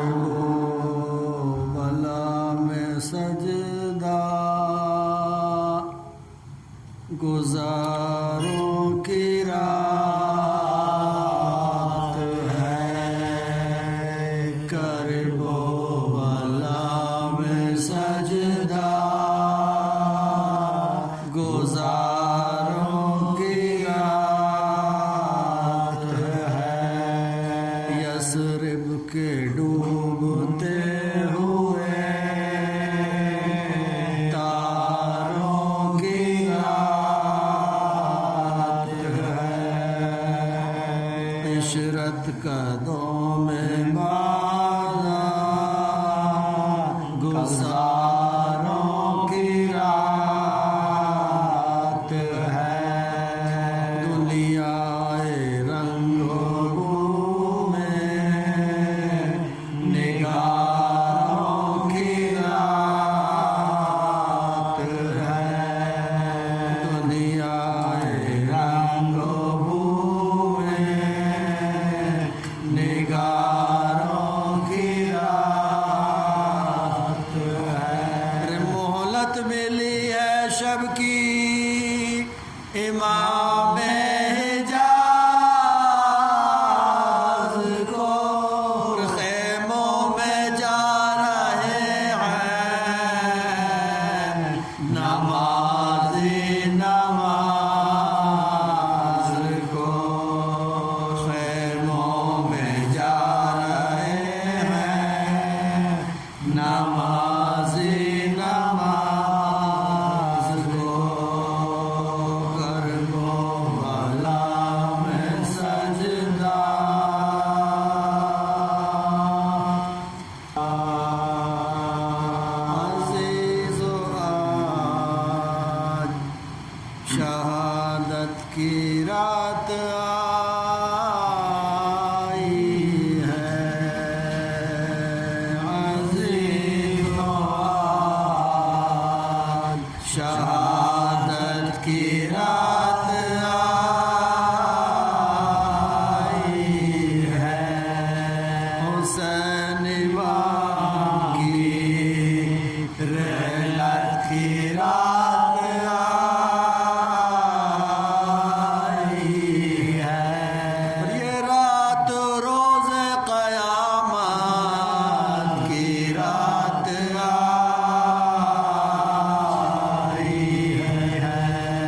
Karbala में सजदा गुजारों की रात है। करबला में सजदा गुजारों की रात है। यसरिब के डूबते हुए तारों की रात है। इशरत कदों में बाज़ा गुज़ारों की रात है। दुनियाए रंगों में निगारों की रात है। दुनियाए रंगों में निगारों की रात है। मोहलत मिली है शब की इमाम हिजाज को। खेमों में जा रहे हैं नमाज़ी नमाज को। खेमों में जा रहे हैं नमाज़ी नमाज को। करबला में सजदा अज़ीज़ो आज शहादत की रात आई है। अज़ीज़ो आज शहादत की रात आई है। हुसैन इमाम की रहलत की रात आई है। ये रात रोज़े क़यामत की रात आई है।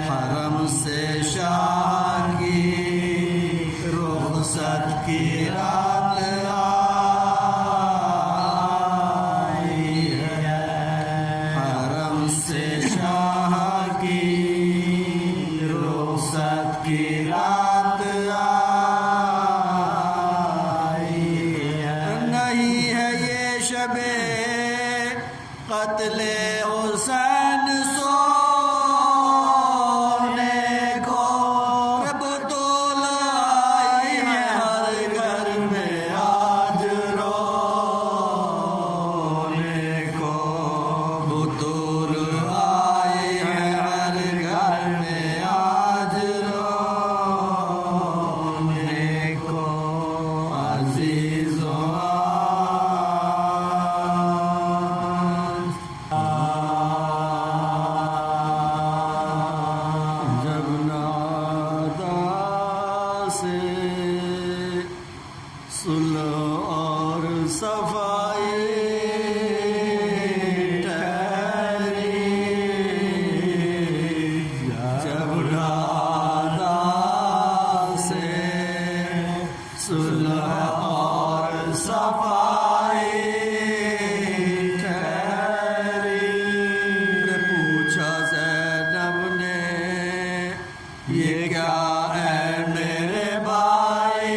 हरम से शाह की रुख़सत की रात आई है। हरम से शाह की रुख़सत की रात आई है। नहीं है ये शबे क़त्ले हुसैन सोने को। बतौल आई है हर घर में आज रोने को। बतौल आई है हर घर में आज रोने को। अज़ीज़ो जब नादा से सुलह और सफाई ठहरी। जब नादा से सुलह और सफाई ठहरी। पूछा ज़ैनब ने ये क्या है मेरे भाई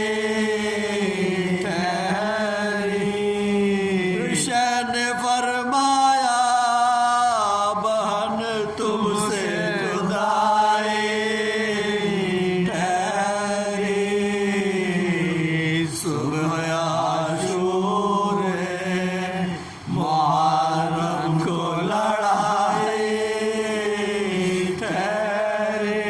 ठहरी। हुसैन ने फरमाया बहन तुमसे जुदाई ठहरी। सुबह आशूरे मुहर्रम को लड़ाई ठहरी।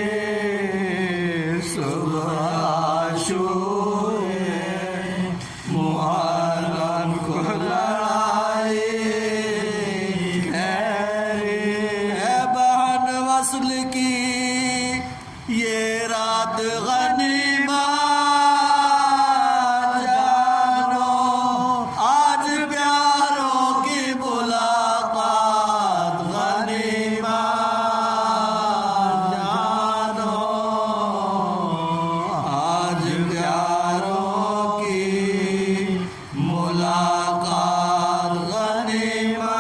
गनीमत जानो, आज प्यारों की मुलाकात गनीमत जानो, आज प्यारों की मुलाकात गनीमत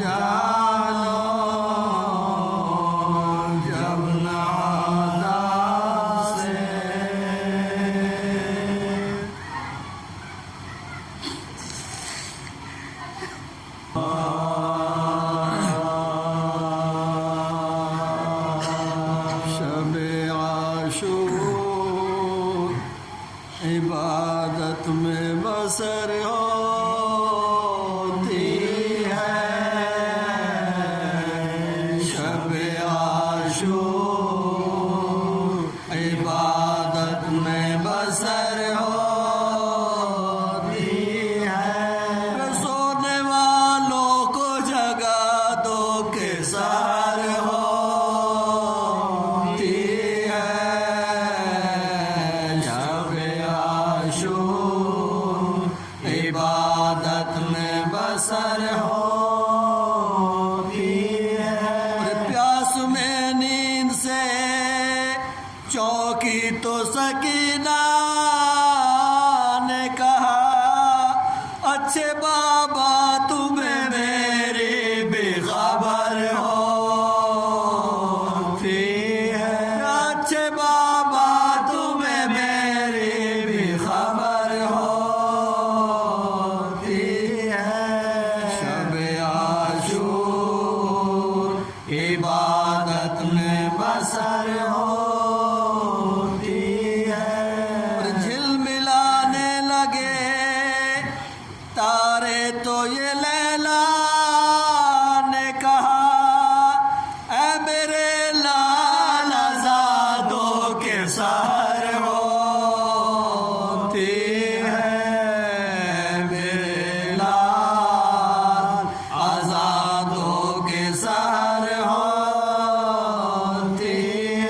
जानो, जब नादा से शब-ए आशूर इबादत में बसर होती है, शब-ए आशूर इबादत में बसर होती है, सोने वालों को जगा दो के सार होती है, शब-ए आशूर इबादत में बसर होती है। प्यास में नींद से चौकी तो सकीना ने कहा, अच्छे बाबा तुम्हें मेरी बेखबर होती है, अच्छे बाबा तुम्हें मेरी बेखबर होती है, शब-ए आशूर इबादत में बसर होती है। झिलमिलाने लगे तारे तो ये लैला ने कहा, ऐ मेरे लाल आज़ादों के सहर होती है, मेरे लाल आज़ादों के सहर होती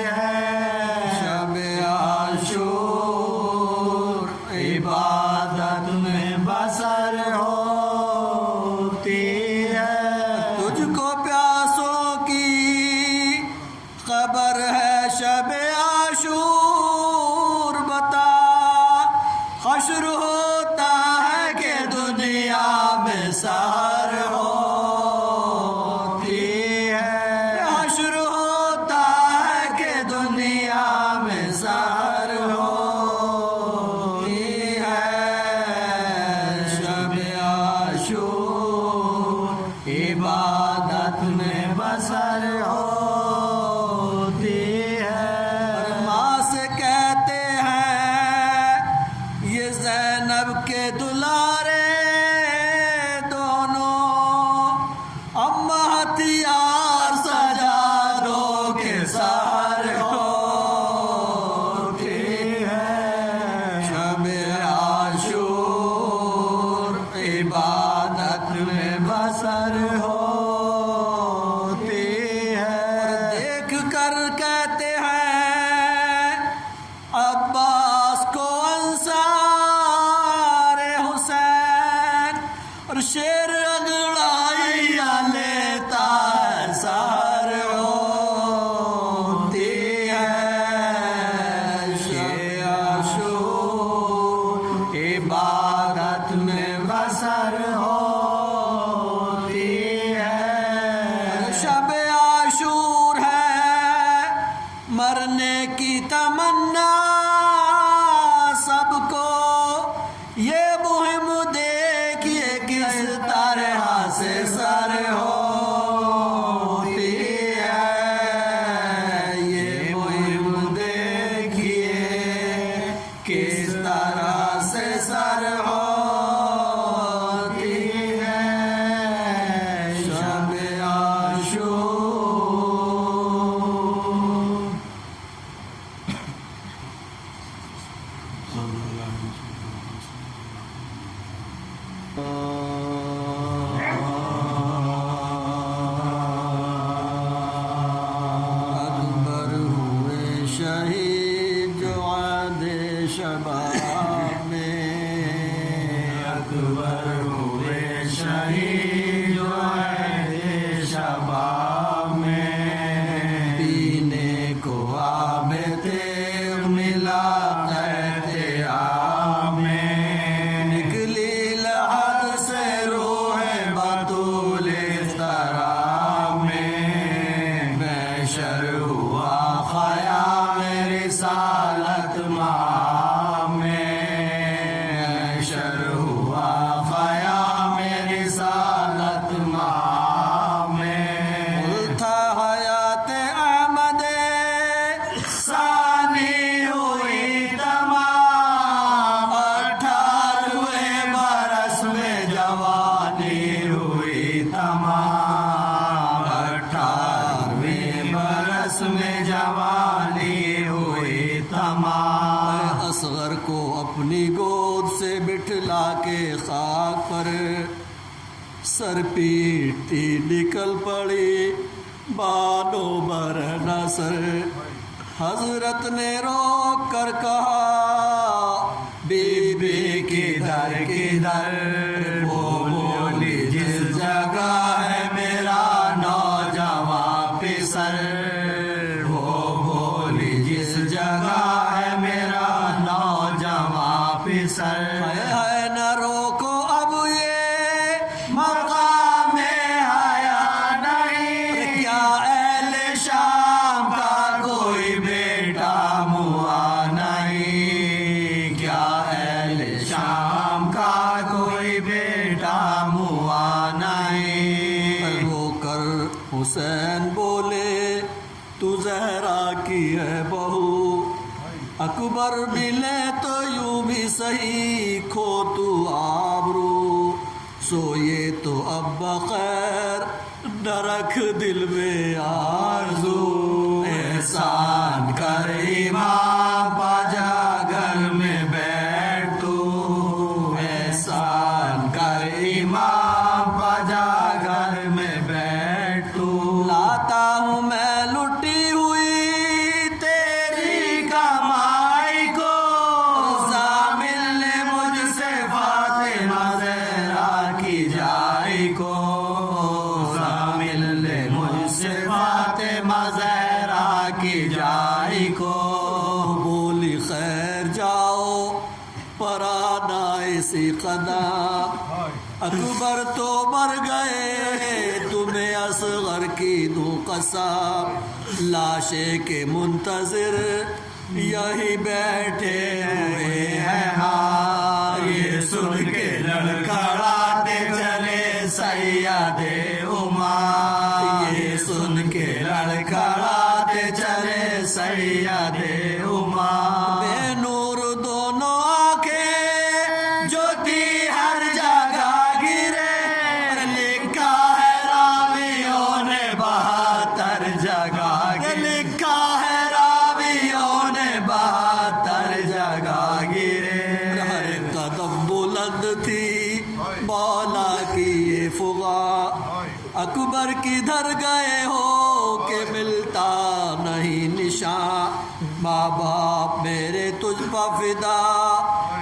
है, शब-ए आशूर इबादत में बसर होती है। तुझको प्यासों की खबर है शब-ए आशूर, बता हश्र होता है कि दुनिया में सहर होती है, हश्र होता है कि दुनिया में सहर होती है, शब-ए आशूर इबादत में बसर होती है। माँ से कहते हैं ये ज़ैनब के दुलारे दोनों, अम्मा हथियार सजा दो के सहर होती है, शब-ए आशूर इबादत में बसर होती है। देख कर कहते हैं अब्बास को अंसार हुसैन, और शेर अंगड़ाइया लेता है सहर होती है, शब-ए आशूर इबादत में बसर होती है, शब-ए आशूर है मरने की तमन्ना सबको, ये मुहिम देखिए किस तरह से सर होती है, ये मुहिम देखिए किस तरह से सर होती है, शब-ए आशूर जवानी हुई तमाम। असगर को अपनी गोद से बिठला के खाक पर सर पीटती निकल पड़ी बानो बर नसर। हजरत ने रोक कर कहा बीबी किधर किधर, वो बोली जिस जगह है मेरा नौजवान पिसर। वो बोली जिस जगह है मेरा नौजवान पिसर। है न रोको अब ये मकाम में आया नहीं, क्या अहले शाम का कोई बेटा मुआ नहीं। क्या अहले शाम का कोई बेटा मुआ नहीं। वो कर हुसैन बोले तू जहरा की है बहू। अकबर मिले तो यूं भी सही खो तू आबरू। सो ये तो अब बखैर न रख दिल में आरज़ू। एहसान कर इमाम बाजा घर में बैठ तू। एहसान कर इमाम बाजा घर में बैठ तू। लाता हूँ मैं लुटी हुई तेरी कमाई को, ज़ामिल ने मुझसे फातिमा ज़हरा की जाई को। ज़ामिल ने मुझसे फातिमा ज़हरा की जाई को। बोली खैर जाओ पराना इसी कदम। अकबर तो मर गए तुम्हें असगर की दूं कसम। लाशे के मुंतजिर यही बैठे हुए हैं हाँ। ये सुन के लड़खड़ाते चले सैयदे उमर। ये सुन के लड़खड़ाते चले सैयदे उमर। बेनूर दोनों आंखें जो थी हर जगह गिरे, लिखा है रावियों ने 72 जगह लिखा है रावियों ने 72 जगह गिरे। हर कदम बुलंद थी मौला की ये फुगा। अकबर किधर गए हो के मिलता नहीं निशान। माँ बाप मेरे तुझ पर फिदा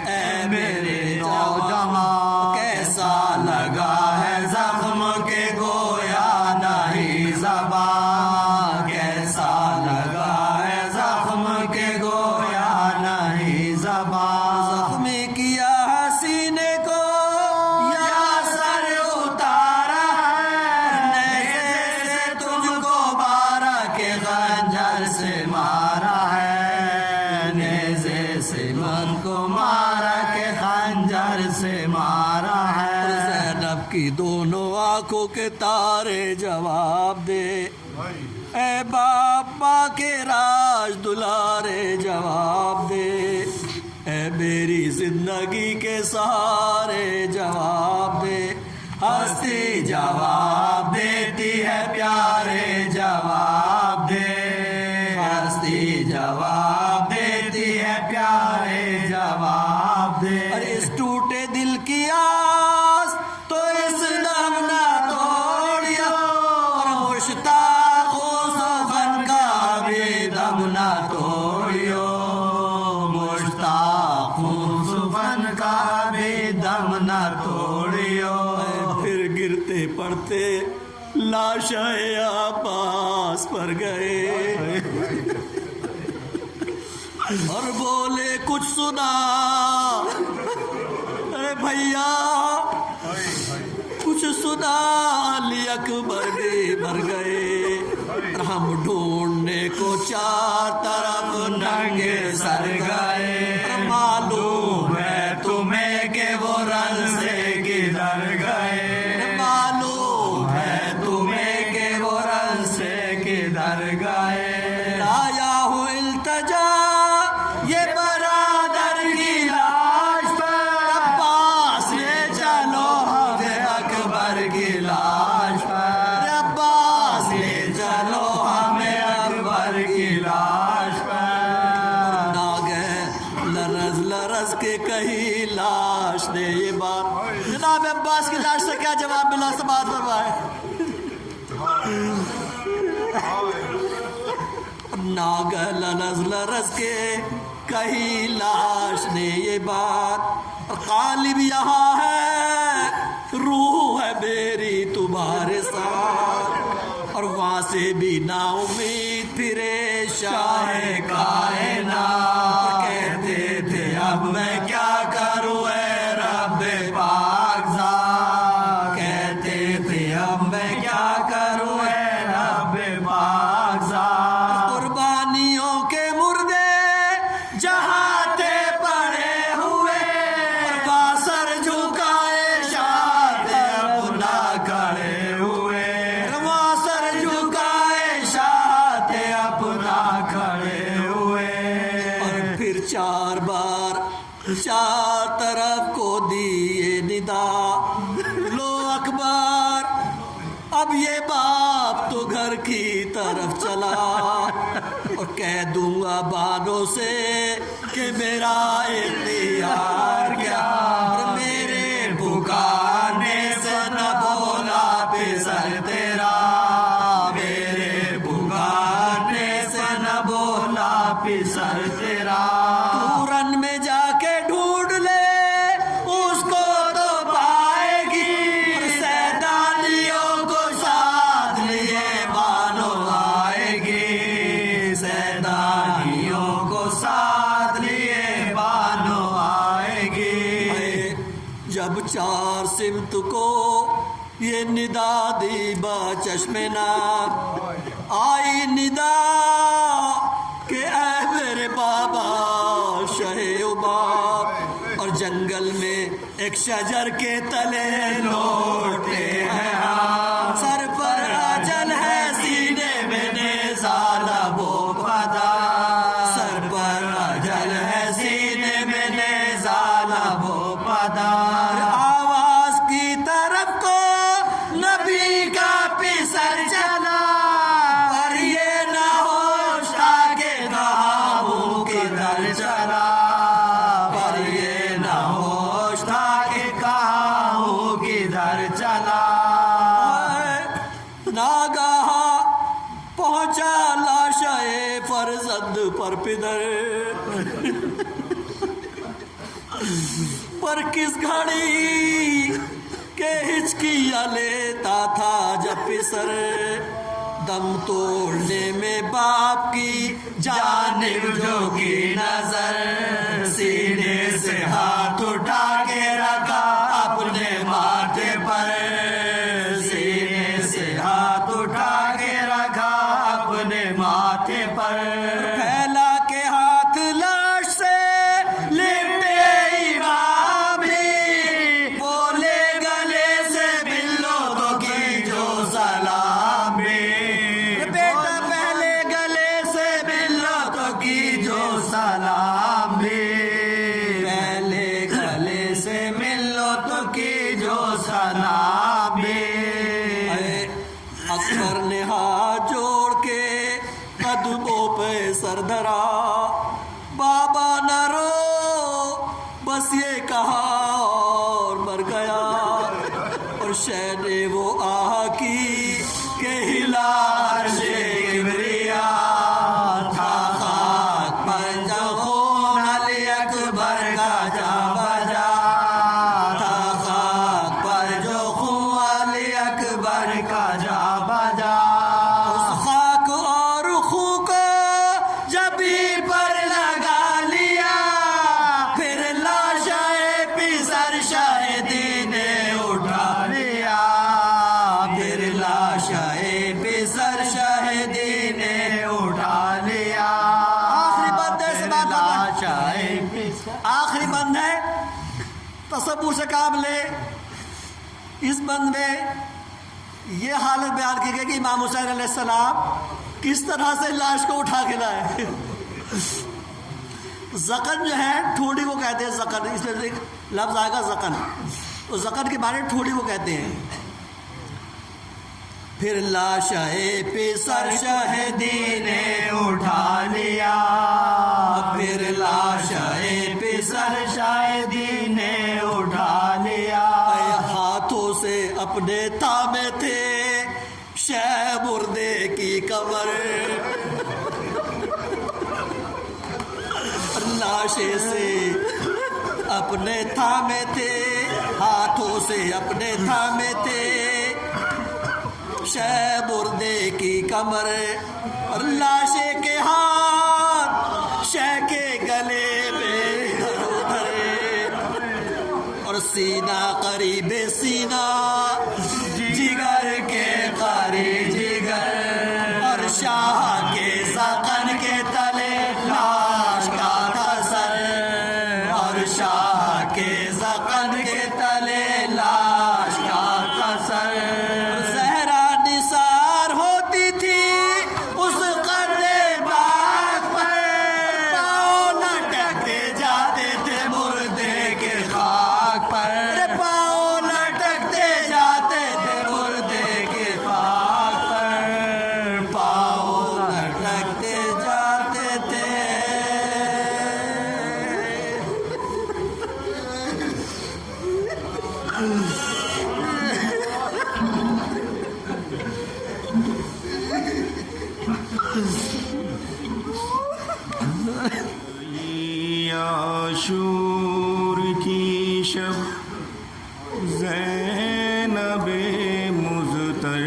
ऐ मेरे नौजवान। कैसा लगा है जख्म के गोया नहीं ज़बान। कैसा लगा है जख्म के गोया नहीं ज़बान। जख्मी किया हसीने को या सर उतारा है, नेज़े से तुझको बारा के खंजर से मारा है। नेज़े से मन को मारा के खंजर से मारा है। ज़ैनब की दोनों आंखों के तारे जवाब दे ए बापा के राज दुलारे जवाब दे। ए मेरी जिंदगी के सहारे जवाब दे। हस्ती जवाब देती है प्यारे जवाब दे। हस्ती जवाब देती है प्यारे जवाब दे। अरे इस टूटे दिल की आस तो इस दम ना तोड़ियो। और मुश्ताक सुखन का भी दम ना तोड़ियो। मुश्ताक सुफन का भी दम ना तोड़ियो। फिर गिरते पड़ते लाशाए आपास पर गए और बोले कुछ सुना। अरे भैया कुछ सुना अली अकबर भी मर गए। हम ढूंढने को चार तरफ नंगे सर गए। मालूम है तुम्हें के वो रन से किधर गए। मालूम है तुम्हें के वो रन से किधर गए। लाया हूँ इल्तजा ये बरादर की लाश पर। अब्बास ले चलो हमें अकबर की लाश पर। अब्बास ले चलो हमें अकबर की लाश पर। नागे लरज लरज के कही लाश ने ये बात। जनाब अब्बास की लाश से क्या जवाब मिला? समाज फरमाए। नागे लरज लरज के कही लाश ने ये बात। कालिब यहाँ है, रूह है मेरी तुम्हारे साथ। और वहां से भी ना उम्मीद फिरे शाहे कायनात। कहते थे अब मैं क्या करूं ऐ रब्बे पाक ज़ात। कहते थे अब मैं क्या करूं ऐ रब्बे पाक ज़ात। कुर्बानियों के मुर्दे जहाते पड़े हुए, बासर झुकाए शाह अपना खड़े हुए। बासर झुकाए शाह अपना खड़े हुए। और फिर 4 बार 4 तरफ को दिए निदा, लो अकबर अब ये बाप तो घर की तरफ चला। और कह दूंगा बानों से कि मेरा इख्तियार क्या। और मेरे पुकारने से न बोला पिसर तेरा। मेरे पुकारने से न बोला पिसर तेरा। तू रन में जाके ढूंढ ले उसको तो पाएगी। सैदानियों को साथ लिए मानो आएगी। सैदानियों को साथ लिए मानो आएगी। जब 4 सिमत को ये निदा दी बचश्मे नाक, आई निदा के ऐ मेरे बाबा शहे उबाब। और जंगल में एक शजर के तले लौटे हैं हम। सर पर अजल है सीने में नेज़ाला वो पदा। सर पर अजल है सीने में नेज़ाला वो पदा। आवाज की तरफ को नबी का पिसर चला। पर ये ना होश था के कहा हूँ किधर चला। पर ये ना होश था के कहा हूँ किधर चला। नागाहा पहुंचा लाशाए फरजंद पर पिदर। पर किस घड़ी के हिचकिया लेता था जब पिसर। दम तोड़ने में बाप की जानिब जो की नजर। सीने से हाथ उठा के रखा अपने माथे पर। सीने से हाथ उठा के रखा अपने माथे पर। फैला के हाथ लाश से लिपटे इमामी। बोले गले से बिल्लो तो की जो सलामी। बेटा पहले गले से बिल्लो तो की जो सलामी। पहले गले से मिलो तो की जो सलामी। अकबर ने हाथ जोड़ के कदमों पे सर धरा। बाबा न रो बस ये कहा और मर गया। और शह ने वो आह की के हिला अर्शे किबरिया। था खाक पर जो खून अली अकबर का जा बजा। था खाक पर जो खून अली अकबर का जा बजा। उस खाक और खू को जबी पर लगा लिया। फिर लाशाए पिसर शाहिदी ने उठा लिया। फिर लाशाए पिसर शाहिदी ने उठा लिया। आखिरी बंद है इस बात का। आखिरी बंद है, तसव्वुर से काम ले। इस बंद में ये हालत बयान की गई कि इमाम हुसैन अलैहिस्सलाम किस तरह से लाश को उठा के लाए। जकन जो है ठोड़ी को कहते हैं। जकन इसमें एक लफ्ज आएगा जकन। तो जकन के बारे में ठोड़ी को कहते हैं। फिर लाशाए पिसर शहदी ने उठा लिया, फिर लाशाए पिसर शायदी ने उठा लिया। हाथों से अपने थामे थे शह मुर्दे की कमर, लाशे से अपने थामे थे, हाथों से अपने थामे थे शह मुर्दे की कमर, और लाशे के हाथ शह के गले में उधर, और सीना करीबे सीना जिगर के करीब जिगर, और शाह के ज़क़न के तले लाश का था सर, और शाह के ज़क़न के तले लाश का था सर। ज़हरा निसार होती थी उस कब्रे बाग पर, पाँव लटकते जाते थे मुर्दे के खाक पर, पाँव लटकते जाते थे मुर्दे के खाक पर, पाँव लटकते जाते थे। आशूर की शब ज़ैनबे मुज़तर,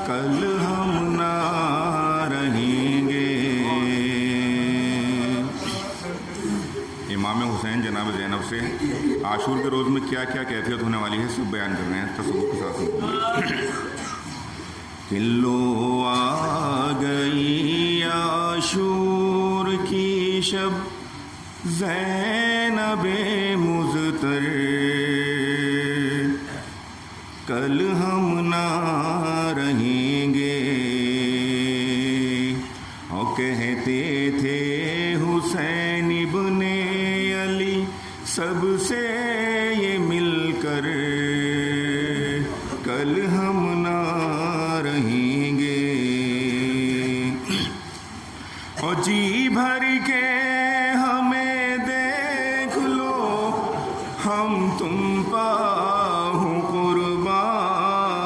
कल हम ना रहेंगे। इमाम हुसैन जनाब ज़ैनब से आशूर के रोज़ में क्या क्या कैफियत होने वाली है सब बयान कर रहे हैं तसव्वुर के साथ। किल्लो आ गई आशूर की शब ज़ैनबे मुज़तर, कल हम ना रहेंगे। और कहते थे हुसैन इब्ने अली सबसे ये मिलकर, कल हम ना रहेंगे। और जी भर के हमें देख लो, हम तुम पाहु कुर्बान,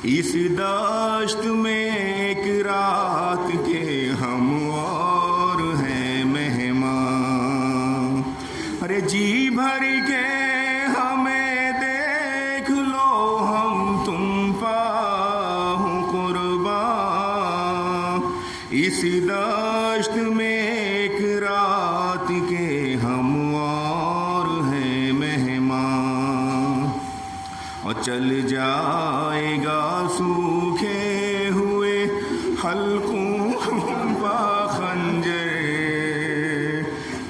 इस दाश्त में एक रात के हम और हैं मेहमान। अरे जी भर के हमें देख लो, हम तुम पाहु कुर्बान, इस दाश्त में एक रात के हम और हैं मेहमान। और चल जाएगा सूखे हुए हल्कों पा खंजर,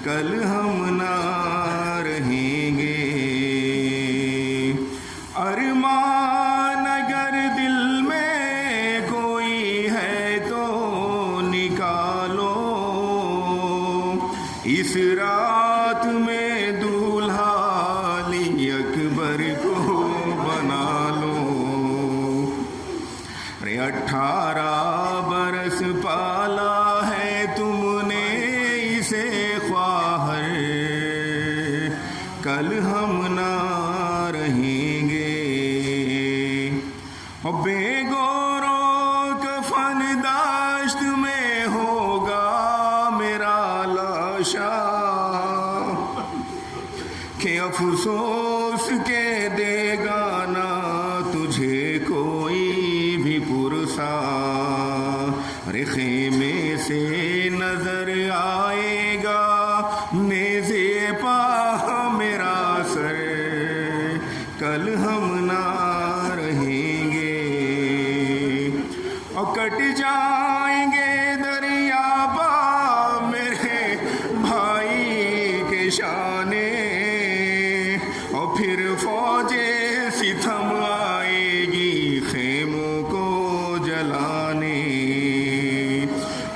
कल हम ना रहेंगे। अरमान अगर दिल में कोई है तो निकालो, इस रात में दूल्हा अली अकबर को बना लो। 18 बरस पाला है तुमने इसे ख्वाहर, कल हम ना रहेंगे। और बेगोरो कफन दाश्त में होगा मेरा लाशा, के अफसोस के देगा ना तुझे कोई भी पुरसा। अरे खेमे से नजर आएगा नेज़े पा मेरा सर, कल हम ना रहेंगे। और कट जाएंगे दरिया पा मेरे भाई के शाने, और फिर फौजे सितम आएगी खेमों को जलाने।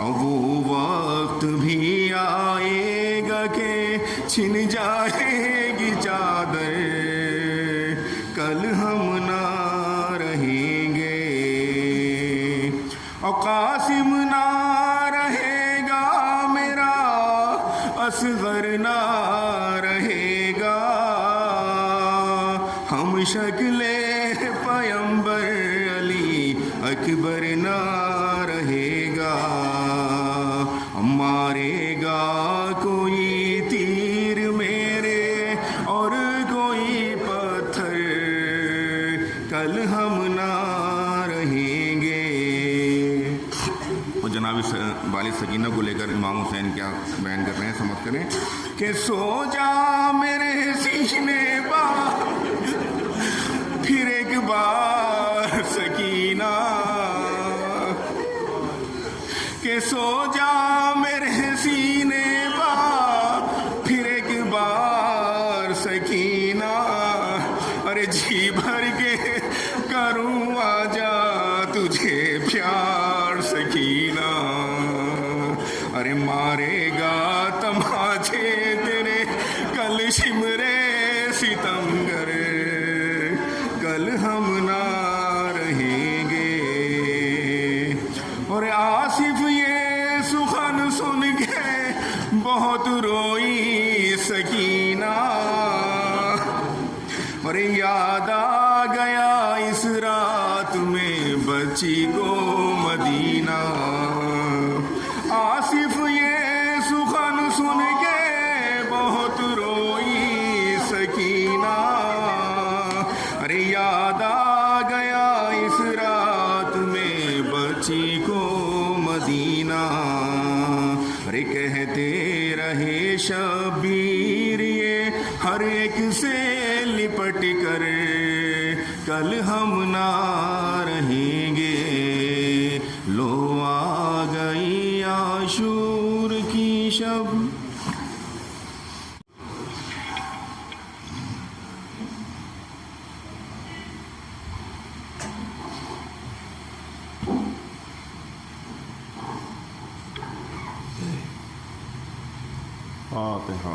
और वो वक्त भी आएगा कि छिन जाएगी चादर, और कासिम ना रहेगा मेरा, असगर ना रहेगा, हम शक्ले पैगंबर अली अकबर ना रहेगा, मारेगा कोई तीर मेरे और कोई पत्थर, कल हम ना रहेंगे। और जनाब वालिद सकीना को लेकर इमाम हुसैन क्या बयान कर रहे हैं, समझ करें कि सो जा मेरे सीने बा फिर एक बार सकीना, के सो जा मेरे सीने बा फिर एक बार सकीना, अरे जी भर के करूँ आजा तुझे प्यार सकीना, अरे मारेगा तमाचे तेरे कल शिमरे सितमगर, कल हम ना रहेंगे। और आसिफ ये सुखन सुन के बहुत रोई सकीना, और याद आ गया इस रात में बच्ची को मदीना। आसिफ ये सुखन सुन के बहुत रोई सकीना, अरे याद आ गया इस रात में बच्ची को मदीना। अरे कहते रहे शबीर ये हर एक से लिपट कर, कल हम ना रहेंगे, लो आ गई आशूर की शब। फातिहा।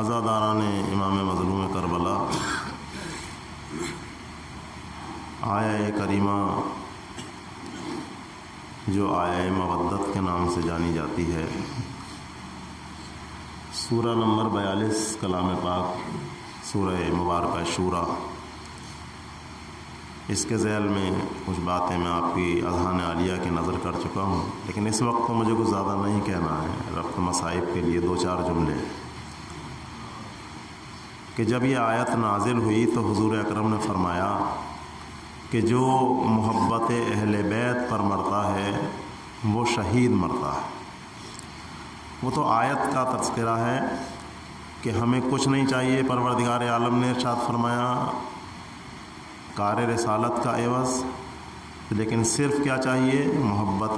अज़ादारान इमाम मज़लूम करबला, आया करीमा जो आया मवद्दत के नाम से जानी जाती है, सूरा नंबर 42 कलाम पाक सूरह मुबारक शूरा, इसके ज़ैल में कुछ बातें मैं आपकी अज़हान आलिया की नज़र कर चुका हूँ, लेकिन इस वक्त तो मुझे कुछ ज़्यादा नहीं कहना है। रब्त मसाइब के लिए दो चार जुमले कि जब ये आयत नाजिल हुई तो हुज़ूर अकरम ने फ़रमाया कि जो मोहब्बत अहले बैत पर मरता है वो शहीद मरता है। वो तो आयत का तज़किरा है कि हमें कुछ नहीं चाहिए। परवरदिगार आलम ने इरशाद फरमाया कार रिसालत का एवज़, लेकिन सिर्फ़ क्या चाहिए? मोहब्बत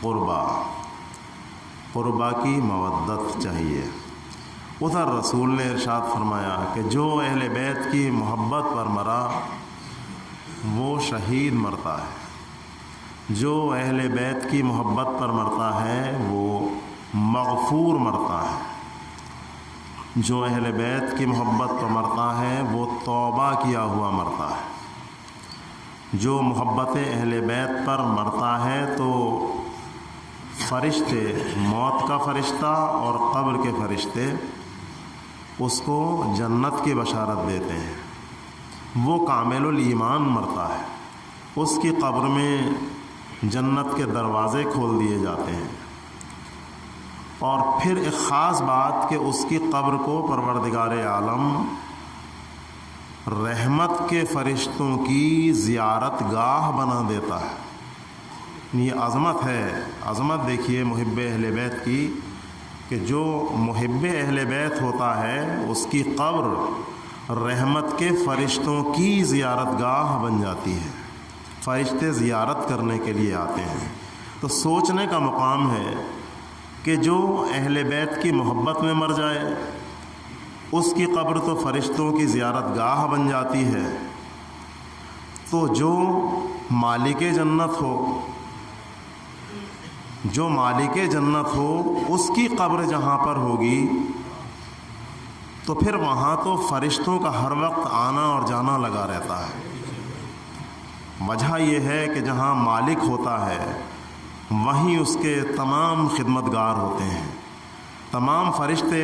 क़ुरबा। क़ुरबा की मवद्दत चाहिए। उधर रसूल ने इरशाद फरमाया कि जो अहले बैत की मोहब्बत पर मरा वो शहीद मरता है, जो अहले बैत की मोहब्बत पर मरता है वो मग़फ़ूर मरता है, जो अहले बैत की मोहब्बत पर मरता है वो तौबा किया हुआ मरता है। जो मोहब्बत अहले बैत पर मरता है तो फ़रिश्ते, मौत का फ़रिश्ता और क़ब्र के फ़रिश्ते उसको जन्नत की बशारत देते हैं। वो कामिलुल ईमान मरता है, उसकी क़ब्र में जन्नत के दरवाज़े खोल दिए जाते हैं। और फिर एक ख़ास बात कि उसकी क़ब्र को परवरदिगार आलम रहमत के फ़रिश्तों की ज़ियारत गाह बना देता है। ये अज़मत है। अज़मत देखिए मुहिब्बे अहले बैत की, कि जो मुहिब्बे अहले बैत होता है उसकी क़ब्र रहमत के फ़रिश्तों की ज़ियारत गाह बन जाती है। फ़रिश्ते ज़ियारत करने के लिए आते हैं। तो सोचने का मुकाम है कि जो अहले बैत की मोहब्बत में मर जाए उसकी क़ब्र तो फ़रिश्तों की ज़ियारत गाह बन जाती है। तो जो मालिके जन्नत हो, जो मालिके जन्नत हो उसकी क़ब्र जहाँ पर होगी तो फिर वहाँ तो फ़रिश्तों का हर वक्त आना और जाना लगा रहता है। वजह यह है कि जहाँ मालिक होता है वहीं उसके तमाम खिदमतगार होते हैं। तमाम फ़रिश्ते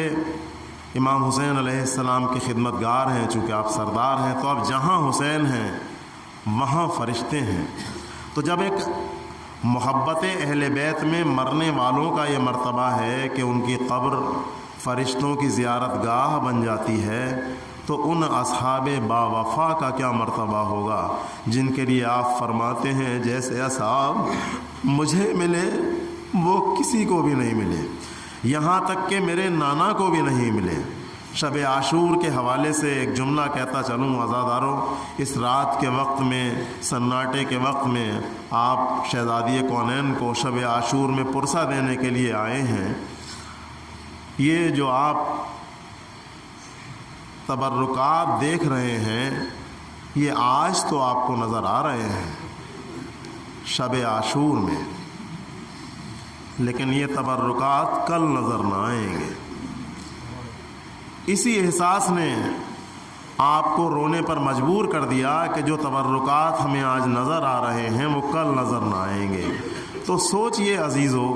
इमाम हुसैन अलैहिस्सलाम के खिदमतगार हैं। चूँकि आप सरदार हैं तो अब जहाँ हुसैन हैं वहाँ फ़रिश्ते हैं। तो जब एक मोहब्बत अहले बैत में मरने वालों का ये मर्तबा है कि उनकी क़ब्र फ़रिश्तों की ज़ियारत गाह बन जाती है, तो उन असहाबे बावफ़ा का क्या मर्तबा होगा जिनके लिए आप फरमाते हैं जैसे असहाब मुझे मिले वो किसी को भी नहीं मिले, यहाँ तक कि मेरे नाना को भी नहीं मिले। शब आशूर के हवाले से एक जुमला कहता चलूँ अज़ादारों, इस रात के वक्त में, सन्नाटे के वक्त में आप शहज़ादी कौनैन को शब आशूर में पुरसा देने के लिए आए हैं। ये जो आप तबर्रुकात देख रहे हैं ये आज तो आपको नज़र आ रहे हैं शब आशूर में, लेकिन ये तबर्रुकात कल नज़र ना आएंगे। इसी एहसास ने आपको रोने पर मजबूर कर दिया कि जो तबर्रुकात हमें आज नज़र आ रहे हैं वो कल नज़र ना आएंगे। तो सोचिए अजीज़ों,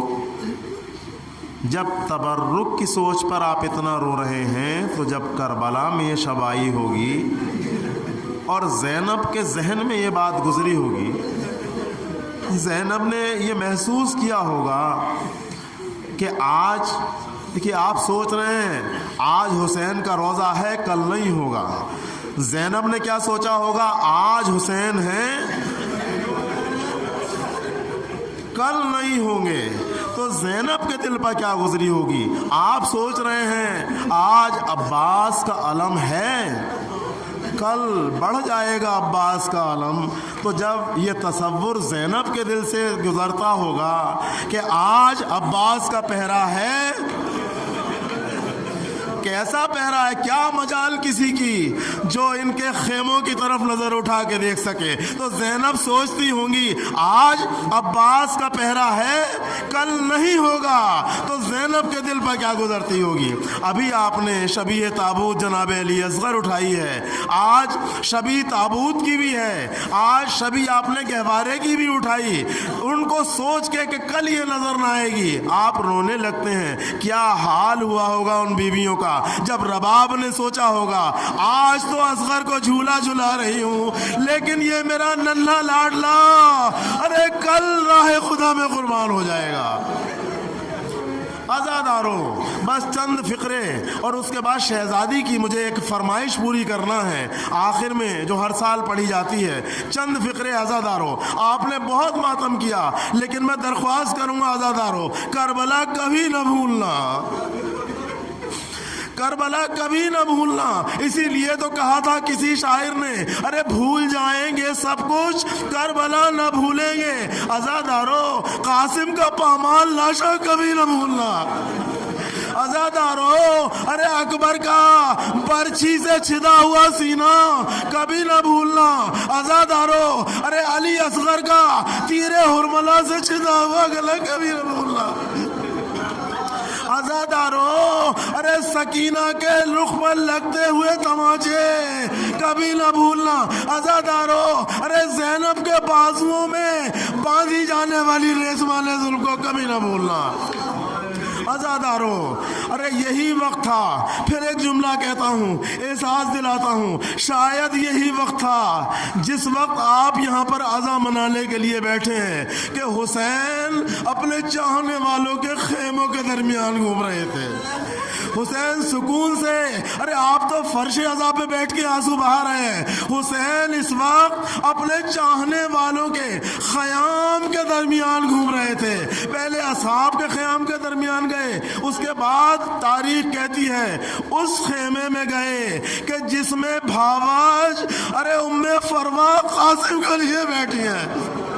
जब तबर्रुक की सोच पर आप इतना रो रहे हैं तो जब करबला में ये शब आई होगी और ज़ैनब के जहन में ये बात गुजरी होगी, ज़ैनब ने ये महसूस किया होगा कि आज, देखिए आप सोच रहे हैं आज हुसैन का रोज़ा है कल नहीं होगा, ज़ैनब ने क्या सोचा होगा आज हुसैन है कल नहीं होंगे। तो ज़ैनब के दिल पर क्या गुजरी होगी। आप सोच रहे हैं आज अब्बास का अलम है कल बढ़ जाएगा अब्बास का अलम, तो जब ये तसव्वुर ज़ैनब के दिल से गुज़रता होगा कि आज अब्बास का पहरा है, कैसा पहरा है, क्या मजाल किसी की जो इनके खेमों की तरफ नज़र उठा के देख सके। तो ज़ैनब सोचती होंगी आज अब्बास का पहरा है कल नहीं होगा, तो ज़ैनब के दिल पर क्या गुजरती होगी। अभी आपने शबी ताबूत जनाब अली असगर उठाई है, आज शबी ताबूत की भी है, आज शबी आपने गहवारे की भी उठाई, उनको सोच के कि कल ये नज़र ना आएगी आप रोने लगते हैं। क्या हाल हुआ होगा उन बीवियों का जब रबाब ने सोचा होगा आज तो असगर को झूला झुला रही हूं लेकिन ये मेरा नन्हा लाडला अरे कल राह खुदा में कुर्बान हो जाएगा। आज़ादारों, बस चंद फ़िक्रे और उसके बाद शहज़ादी की मुझे एक फरमाइश पूरी करना है आखिर में जो हर साल पढ़ी जाती है। चंद फ़िक्रे आज़ादारों, आपने बहुत मातम किया लेकिन मैं दरख्वास्त करूँगा आज़ादारों, करबला कभी न भूलना, करबला कभी न भूलना। इसीलिए तो कहा था किसी शायर ने, अरे भूल जाएंगे सब कुछ करबला न भूलेंगे। आजादारो कासिम का पामाल लाशा कभी न भूलना। आजादारो अरे अकबर का बर्छी से छिदा हुआ सीना कभी न भूलना। आजादारो अरे अली असगर का तीरे हुरमला से छिदा हुआ गला कभी न भूलना। आजादारो अरे सकीना के रुख पर लगते हुए तमाचे कभी न भूलना। आजादारो अरे जैनब के बाजुओं में बांधी जाने वाली रेशमाने जुल्फ को कभी न भूलना। आजादारो अरे यही वक्त था, फिर एक जुमला कहता हूँ, एहसास दिलाता हूँ, शायद यही वक्त था जिस वक्त आप यहाँ पर अज़ा मनाने के लिए बैठे हैं कि हुसैन अपने चाहने वालों के खेमों के दरमियान घूम रहे थे। हुसैन सुकून से, अरे आप तो फर्श अज़ा पे बैठ के आंसू बहा रहे हैं, हुसैन इस वक्त अपने चाहने वालों के ख़याम के दरमियान घूम रहे थे। पहले असहाब के ख़याम के दरमियान गए, उसके बाद तारीख कहती है उस खेमे में गए कि जिसमें भावाज अरे उम्मे फरवा कासिम को लिए बैठी है,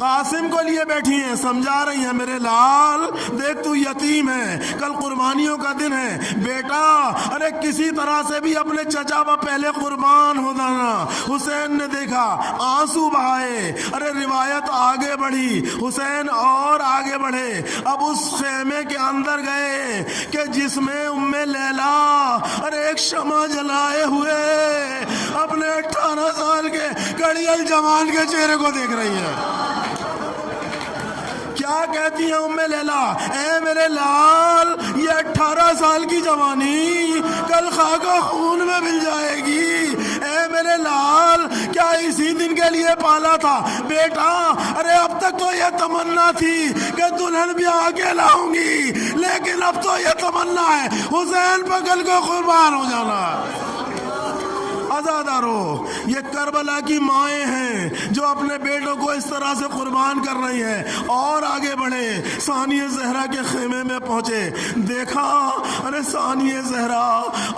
कासिम को लिए बैठी हैं, समझा रही हैं मेरे लाल देख तू यतीम है, कल कुर्बानियों का दिन है बेटा, अरे किसी तरह से भी अपने चचा व पहले कुर्बान हो जाना। हुसैन ने देखा, आंसू बहाए, अरे रिवायत आगे बढ़ी, हुसैन और आगे बढ़े, अब उस खेमे के अंदर गए कि जिसमें उम्मे लैला अरे एक शमा जलाए हुए अपने 18 साल के कड़ियल जवान के चेहरे को देख रही है। क्या कहती है उम्मे लैला, ए मेरे लाल ये 18 साल की जवानी कल खाका खून में मिल जाएगी। ए मेरे लाल क्या इसी दिन के लिए पाला था बेटा, अरे अब तक तो ये तमन्ना थी कि दुल्हन भी आके लाऊंगी, लेकिन अब तो ये तमन्ना है हुसैन पर कल को कुर्बान हो जाना। आजादारो ये करबला की माएँ हैं जो अपने बेटों को इस तरह से कुर्बान कर रही हैं। और आगे बढ़े, सानिया ज़हरा के खेमे में पहुँचे, देखा अरे सानिया ज़हरा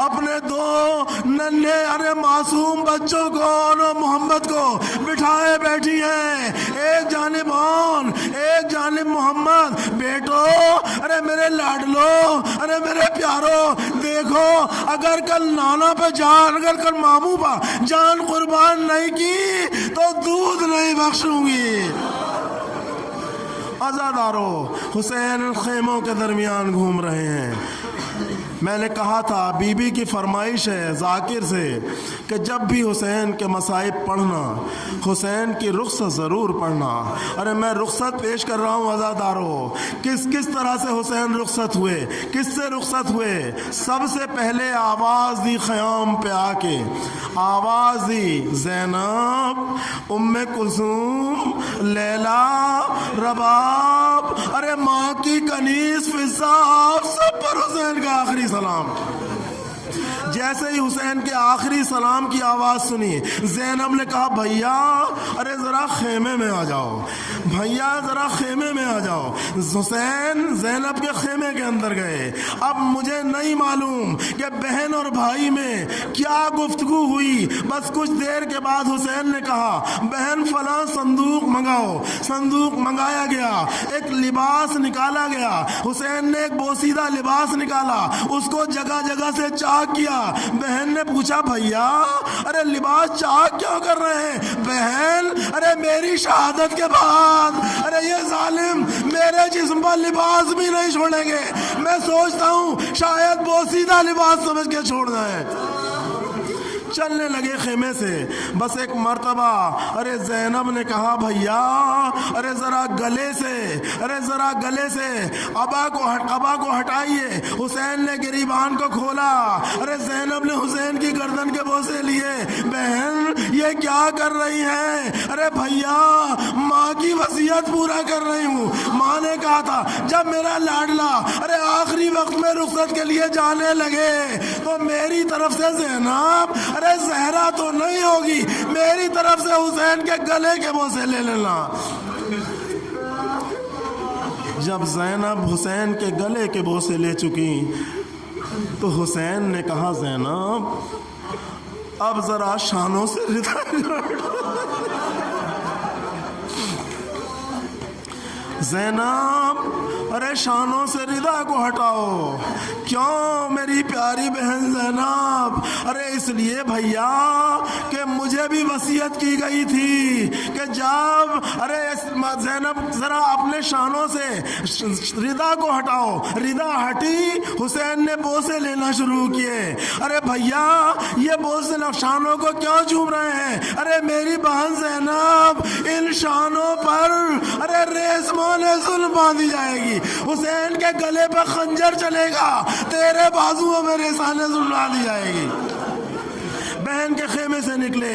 अपने 2 नन्हे अरे मासूम बच्चों को और मोहम्मद को बिठाए बैठी हैं, एक जानिब ऑन एक जानिब मोहम्मद। बेटो अरे मेरे लाडलो अरे मेरे प्यारो, देखो अगर कल नाना पे जान, अगर कल मामू पर जान कुर्बान नहीं की तो दूध नहीं बख्शूंगी। आजादारो हुसैन खेमों के दरमियान घूम रहे हैं। मैंने कहा था बीबी की फरमाइश है जाकिर से कि जब भी हुसैन के मसाइब पढ़ना हुसैन की रुखसत ज़रूर पढ़ना। अरे मैं रुखसत पेश कर रहा हूँ आज़ादारो, किस किस तरह से हुसैन रुखसत हुए, किससे रुखसत हुए। सबसे पहले आवाज़ दी ख़याम पे आके, आवाज़ दी ज़ैनब, उम्मे कुलसूम, लैला, रबाब, अरे माँ की कनीस, फिज़ा, सब पर हुसैन का आखिरी सलाम। जैसे ही हुसैन के आखिरी सलाम की आवाज़ सुनी, ज़ैनब ने कहा भैया अरे ज़रा खेमे में आ जाओ, भैया ज़रा खेमे में आ जाओ। हुसैन ज़ैनब के खेमे के अंदर गए। अब मुझे नहीं मालूम कि बहन और भाई में क्या गुफ्तगू हुई, बस कुछ देर के बाद हुसैन ने कहा बहन फलां संदूक मंगाओ। संदूक मंगाया गया, एक लिबास निकाला गया, हुसैन ने एक बोसीदा लिबास निकाला, उसको जगह जगह से चाक किया। बहन ने पूछा भैया अरे लिबास चाक क्यों कर रहे हैं। बहन अरे मेरी शहादत के बाद अरे ये जालिम मेरे जिस्म पर लिबास भी नहीं छोड़ेंगे, मैं सोचता हूँ शायद बोसीदा लिबास समझ के छोड़ना है। चलने लगे खेमे से। बस एक मर्तबा अरे ज़ैनब ने कहा भैया अरे ज़रा गले से, अरे ज़रा गले से अबा को हटाइए। हुसैन ने गिरीबान को खोला, अरे ज़ैनब ने हुसैन की गर्दन के बोसे लिए। बहन ये क्या कर रही हैं। अरे भैया माँ की वसीयत पूरा कर रही हूँ। माँ ने कहा था जब मेरा लाडला अरे आखिरी वक्त में रुखसत के लिए जाने लगे तो मेरी तरफ से ज़ैनब अरे ज़हरा तो नहीं होगी, मेरी तरफ से हुसैन के गले के बोसे ले लेना। जब ज़ैनब हुसैन के गले के बोसे ले चुकी तो हुसैन ने कहा, ज़ैनब अब ज़रा शानों से रिदा ज़ैनब, अरे शानों से रिदा को हटाओ। क्यों मेरी प्यारी बहन ज़ैनब? अरे इसलिए भैया कि मुझे भी वसीयत की गई थी कि जब, अरे ज़ैनब ज़रा अपने शानों से रिदा को हटाओ। रिदा हटी, हुसैन ने बोसे लेना शुरू किए। अरे भैया ये बोसे शानों को क्यों चूम रहे हैं? अरे मेरी बहन ज़ैनब, इन शानों पर अरे रेशमों ने जुल्म बांधी जाएगी। हुसैन के गले पर खंजर चलेगा, तेरे बाजुओं में रेसाने जुल्म दी जाएगी। बहन के खेमे से निकले,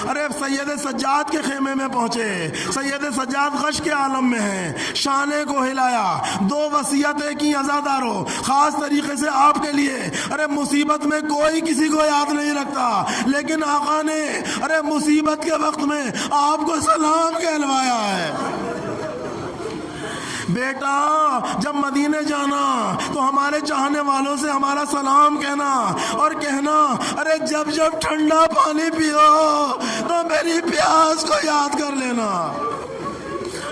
अरे सैयद सज्जाद के खेमे में पहुंचे। सैयद सज्जाद गश के आलम में हैं। शाने को हिलाया, दो वसीयतें की अज़ादारों, खास तरीके से आपके लिए। अरे मुसीबत में कोई किसी को याद नहीं रखता, लेकिन आका ने अरे मुसीबत के वक्त में आपको सलाम कहलवाया है। बेटा जब मदीने जाना तो हमारे चाहने वालों से हमारा सलाम कहना और कहना, अरे जब जब ठंडा पानी पियो तो मेरी प्यास को याद कर लेना।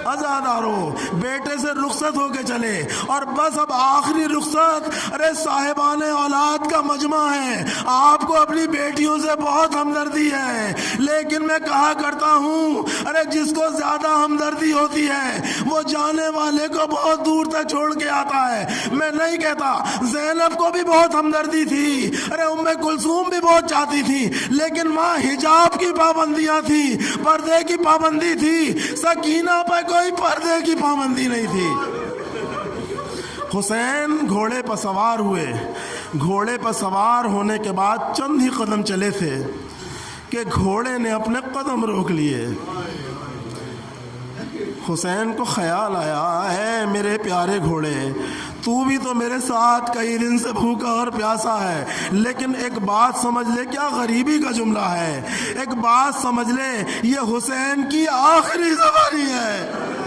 अज़ादारो बेटे से रुखसत होके चले और बस अब आखिरी रुखसत अरे साहिबान औलाद का मजमा है। आपको अपनी बेटियों से बहुत हमदर्दी है, लेकिन मैं कहा करता हूँ अरे जिसको ज़्यादा हमदर्दी होती है वो जाने वाले को बहुत दूर तक छोड़ के आता है। मैं नहीं कहता, ज़ैनब को भी बहुत हमदर्दी थी, अरे उम्मे कुलसूम भी बहुत चाहती थी, लेकिन वहाँ हिजाब की पाबंदियाँ थी, पर्दे की पाबंदी थी। सकीना पर कोई पर्दे की पाबंदी नहीं थी। हुसैन घोड़े पर सवार हुए। घोड़े पर सवार होने के बाद चंद ही कदम चले थे कि घोड़े ने अपने कदम रोक लिए। हुसैन को ख्याल आया, है मेरे प्यारे घोड़े, तू भी तो मेरे साथ कई दिन से भूखा और प्यासा है, लेकिन एक बात समझ ले, क्या गरीबी का जुमला है, एक बात समझ ले, ये हुसैन की आखिरी सवारी है।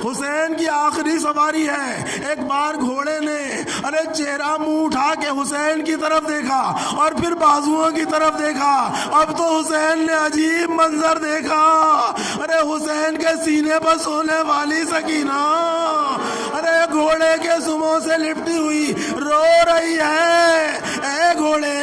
हुसैन की आखिरी सवारी है। एक बार घोड़े ने अरे चेहरा मुंह उठा के हुसैन की तरफ देखा और फिर बाजुओं की तरफ देखा। अब तो हुसैन ने अजीब मंजर देखा। अरे हुसैन के सीने पर सोने वाली सकीना अरे घोड़े के सुमों से लिपटी हुई रो रही है। ए घोड़े,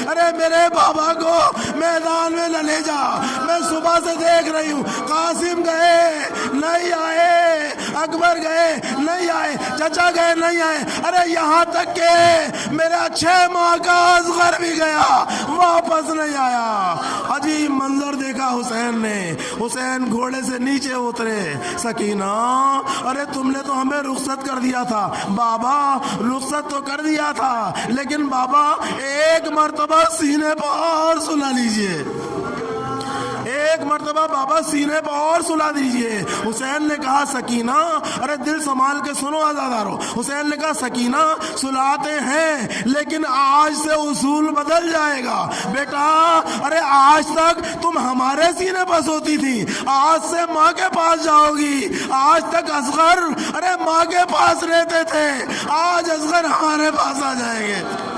अरे मेरे बाबा को मैदान में न ले जा, मैं सुबह से देख रही हूँ, कासिम गए नहीं आए, अकबर गए नहीं आए, चचा गए नहीं आए, अरे यहाँ तक के मेरे अच्छे माँ का असगर भी गया, वापस नहीं आया। अजीब मंजर देखा हुसैन ने। हुसैन घोड़े से नीचे उतरे। सकीना, अरे तुमने तो हमें रुखसत कर दिया था। बाबा रुखसत तो कर दिया था, लेकिन बाबा एक मर्तबा सीने पर और सुला लीजिए, एक मर्तबा बाबा सीने पर और सुला दीजिए। हुसैन ने कहा, सकीना, अरे दिल संभाल के सुनो आज़ादारो। हुसैन ने कहा, सकीना सुलाते हैं, लेकिन आज से उसूल बदल जाएगा। बेटा, अरे आज तक तुम हमारे सीने पर सोती थी, आज से माँ के पास जाओगी। आज तक असगर अरे माँ के पास रहते थे, आज असगर हमारे पास आ जाएंगे।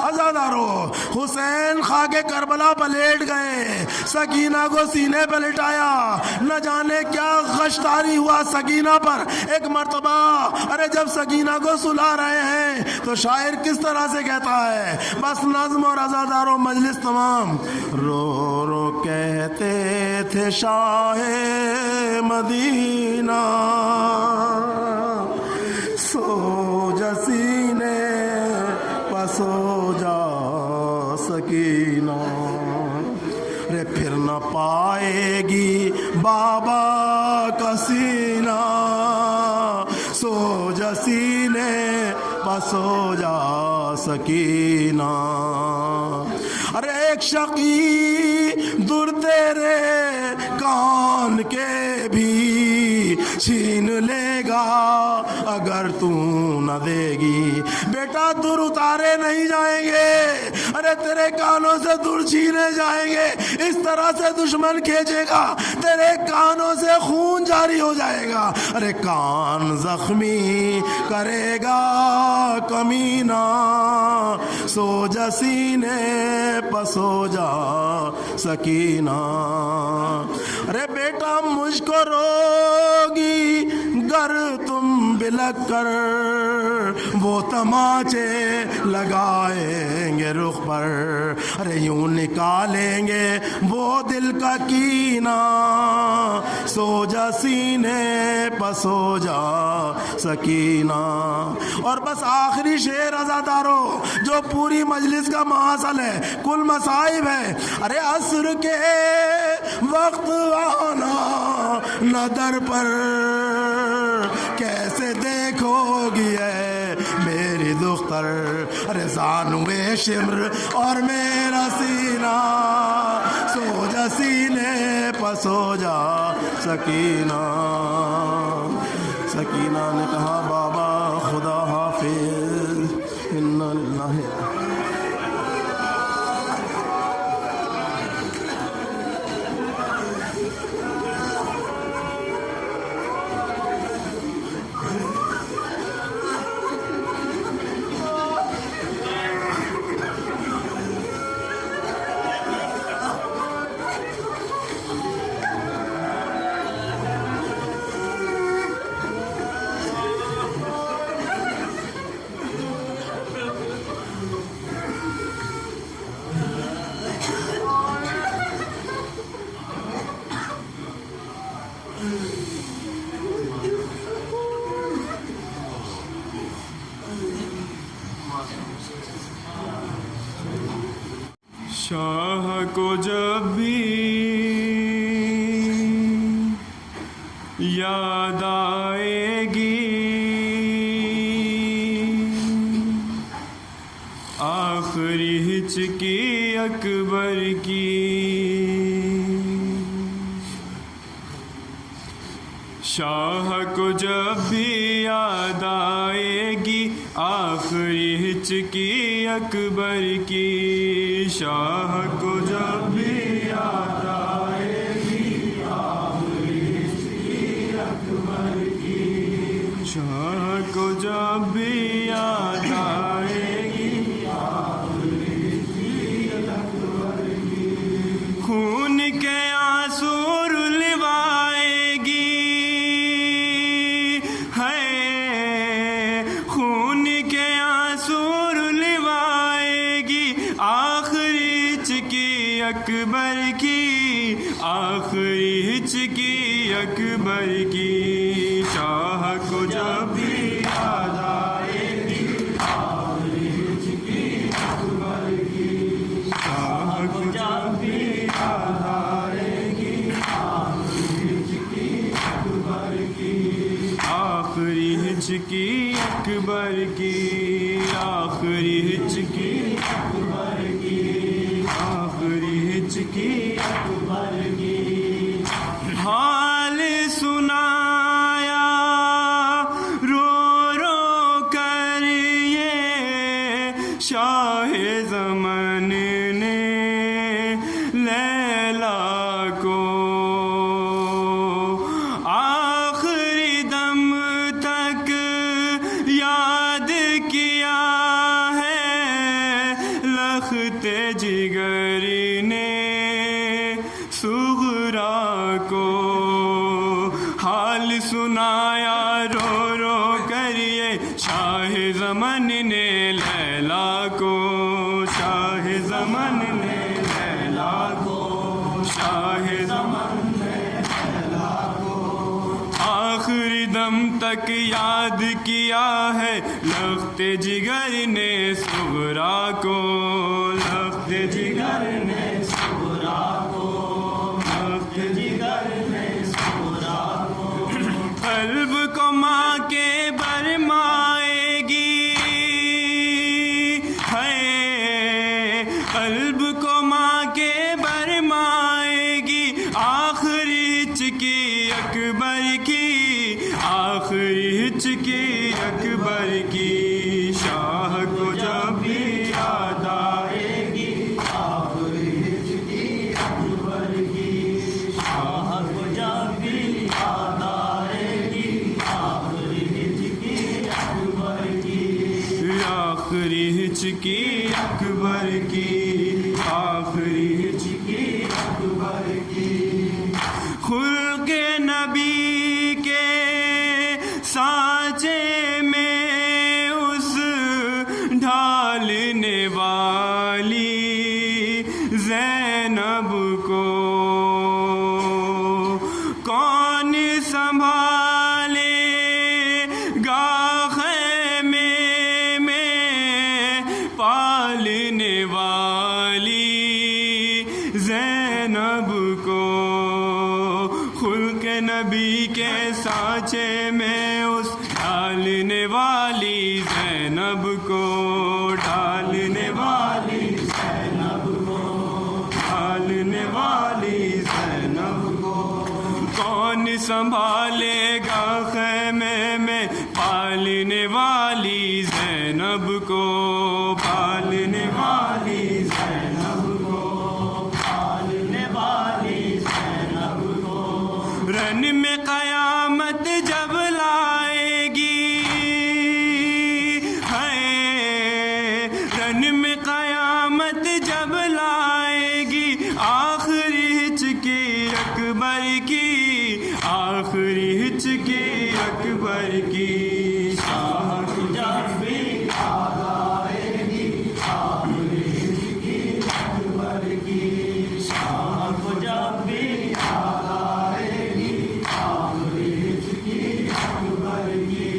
अज़ादारो हुसैन खाके करबला पर लेट गए, सकीना को सीने पर लिटाया। न जाने क्या गश्तारी हुआ सकीना पर। एक मर्तबा अरे जब सकीना को सुला रहे हैं तो शायर किस तरह से कहता है, बस नज़्म और अज़ादारो मजलिस तमाम। रो रो कहते थे शाहे मदीना, सो जसीने सो जा सकीना, रे फिर न पाएगी बाबा का सीना, सो जसीने पसो जा सकीना। अरे एक शकी दुर तेरे कान के भी छीन लेगा, अगर तू न देगी। बेटा दूर उतारे नहीं जाएंगे, अरे तेरे कानों से दूर छीने जाएंगे। इस तरह से दुश्मन खींचेगा, तेरे कानों से खून जारी हो जाएगा। अरे कान जख्मी करेगा कमीना, सो जा सीने पसो जा सकीना। अरे बेटा मुझको रोगी गर तुम बिलक कर, वो तमाचे लगाएंगे रुख पर। अरे यूं निकालेंगे वो दिल का कीना, सो जा सीने पसो जा सकीना। और बस आखिरी शेर अज़ादारो, जो पूरी मजलिस का महासल है, कुल मसाइब है। अरे असर के वक्त आना नदर पर, कैसे देखोगी है मेरी दुख्तर। अरे ज़ानुए शिम्र और मेरा सीना, सो जा सीने पसो जा सकीना। सकीना ने कहा बाबा खुदा हाफिज, इन्ना लिल्लाहि। शाह को जब भी याद आएगी, आखिरी हिचकी अकबर की। शाह को जब भी याद आएगी, आखिरी हिचकी अकबर की। शाह को जब भी याद आएगी, आखिरी हिचकी अकबर की। शाह को जब भी याद आएगी, आखिरी हिचकी अकबर की। खून के आंसू रुलवाएगी, खून के आंसू रुलवाएगी, आखिरी हिचकी अकबर की। आखिरी हिचकी अकबर की। शाह को जब भी याद आएगी, आखिरी हिचकी अकबर की। शाह को जब भी याद आएगी, आखिरी हिचकी अकबर की। आखिरी हिचकी अकबर की। आखिरी हिचकी अकबर की। आखिरी हिचकी अकबर की। हाल सुनाया रो रो कर ये शाह ज़मन ने लैला को, आखिरी दम तक याद किया है लख्ते जिगर ने सुगरा को। हाल सुनाया रो रो करिए शाह ज़मन ने लैला को। शाह ज़मन ने लैला को। शाह ज़मन ने लैला को। आखिरी दम तक याद किया है लख्ते जिगर ने सुगरा को। लख्ते जिगर ने सुगरा को। लख्ते जिगर ने सुगरा को। कल्ब को माँ के बरमाएगी, है कल्ब को माँ के बरमाएगी, आखिरी हिचकी अकबर की। आखिरी हिचकी अकबर की, शाह को जब भी याद आएगी, आखिरी हिचकी अकबर की, शाह को जब भी याद आएगी, आखिरी हिचकी अकबर की, आखिरी हिचकी अकबर की, आखिरी हिचकी अकबर की। खुल्के नबी के साँचे में उस ढालने वाली ज़ैनब को कौन संभालेगा ख़ैमे में पालने वाली ज़ैनब को, खुल्क नबी के साँचे में उस ढालने वाली ज़ैनब को, ढालने वाली ज़ैनब को, ढालने वाली ज़ैनब को कौन संभालेगा ख़ैमे में पालने वाली ज़ैनब को, पालने वाली ज़ैनब को, पालने वाली ज़ैनब को। रन में क़यामत जब लाएगी, है रन में क़यामत जब लाएगी, आखिरी हिचकी अकबर की, आखिरी हिचकी अकबर की, शाह को जब भी याद आएगी, आखिरी हिचकी अकबर की, शाह को जब भी याद आएगी, आखिरी हिचकी अकबर की,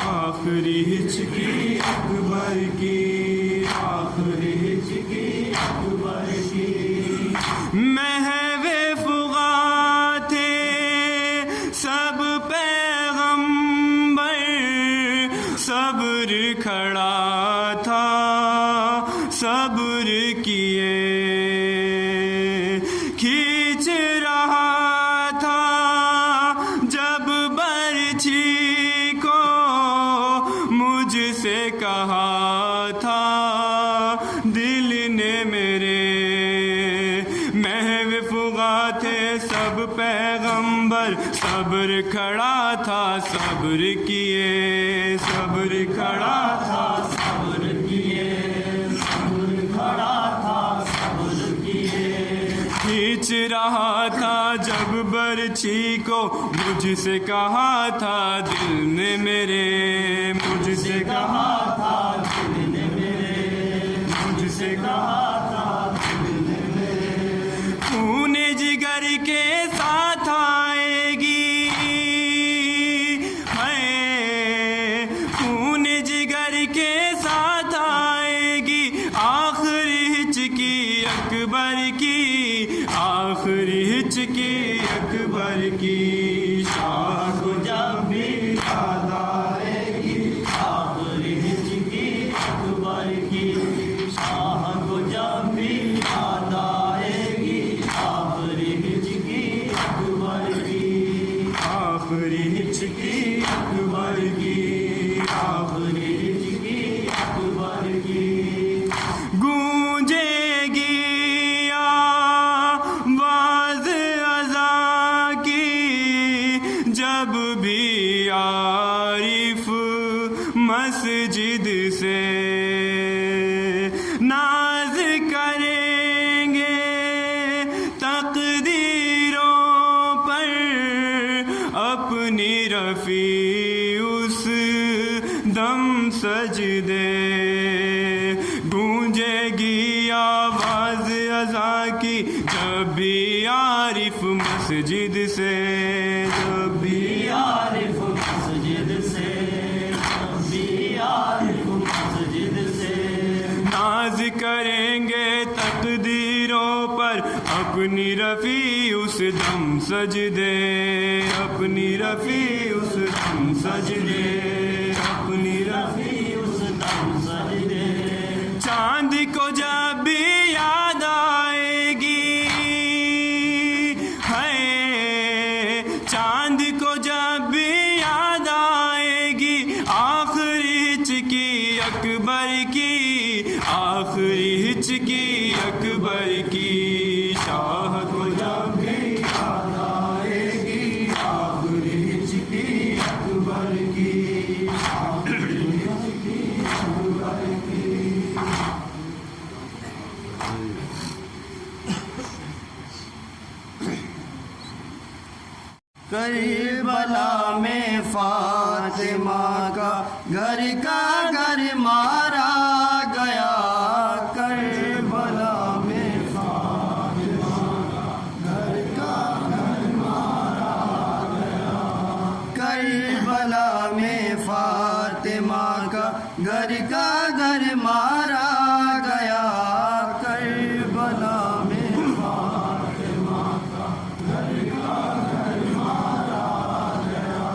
आखिरी हिचकी अकबर की, आखिरी हिचकी अकबर की। महवे फुगा थे सब पैगंबर, सब्र खड़ा था सब्र किए, खींच रहा था जब बरछी को, मुझसे कहा था दिल ने मेरे, महव फुगा थे सब पैगंबर, सब्र खड़ा था सब्र किए, सब्र खड़ा था सब्र किए, सब्र खड़ा था सब्र किए, खींच रहा था जब बरछी को, मुझसे कहा था दिल ने मेरे, मुझसे कहा था दिल ने मेरे, मुझसे कहा था दिल ने मेरे, खून जिगर के साथ आएगी, है खून जिगर के साथ आएगी, आखिरी हिचकी अकबर की, आखिरी हिचकी अकबर की, शाह को जब भी याद आएगी, आखिरी हिचकी अकबर की, शाह को जब भी याद आएगी, आखिरी हिचकी अकबर की, आखिरी हिचकी अकबर की, आखिरी हिचकी अकबर की। गूंजेगी आवाज़ अज़ा की, जब भी आरिफ मस्जिद से नाज करेंगे तकदीरों पर, अपनी रफ़ी उस दम सजदे, गूंजेगी आवाज़ अज़ा की, जब भी आरिफ मस्जिद से, जब भी आरिफ मस्जिद से, जब भी आरिफ मस्जिद से, नाज करेंगे तकदीरों पर, अपनी रफ़ी उस दम सजदे, अपनी रफ़ी उस दम सजदे, अपनी रफ़ी उस दम सजदे, चांद को जब भी याद आएगी, है चांद को जब भी याद आएगी, हिचकी अकबर की, शाह को जब भी याद आएगी आखिरी हिचकी अकबर की, आखिरी हिचकी अकबर की। करबला में फातिमा का घर मारा गया, करबला में फातिमा का घर मारा गया, करबला में फातिमा का घर मारा गया, करबला में फातिमा का घर मारा गया।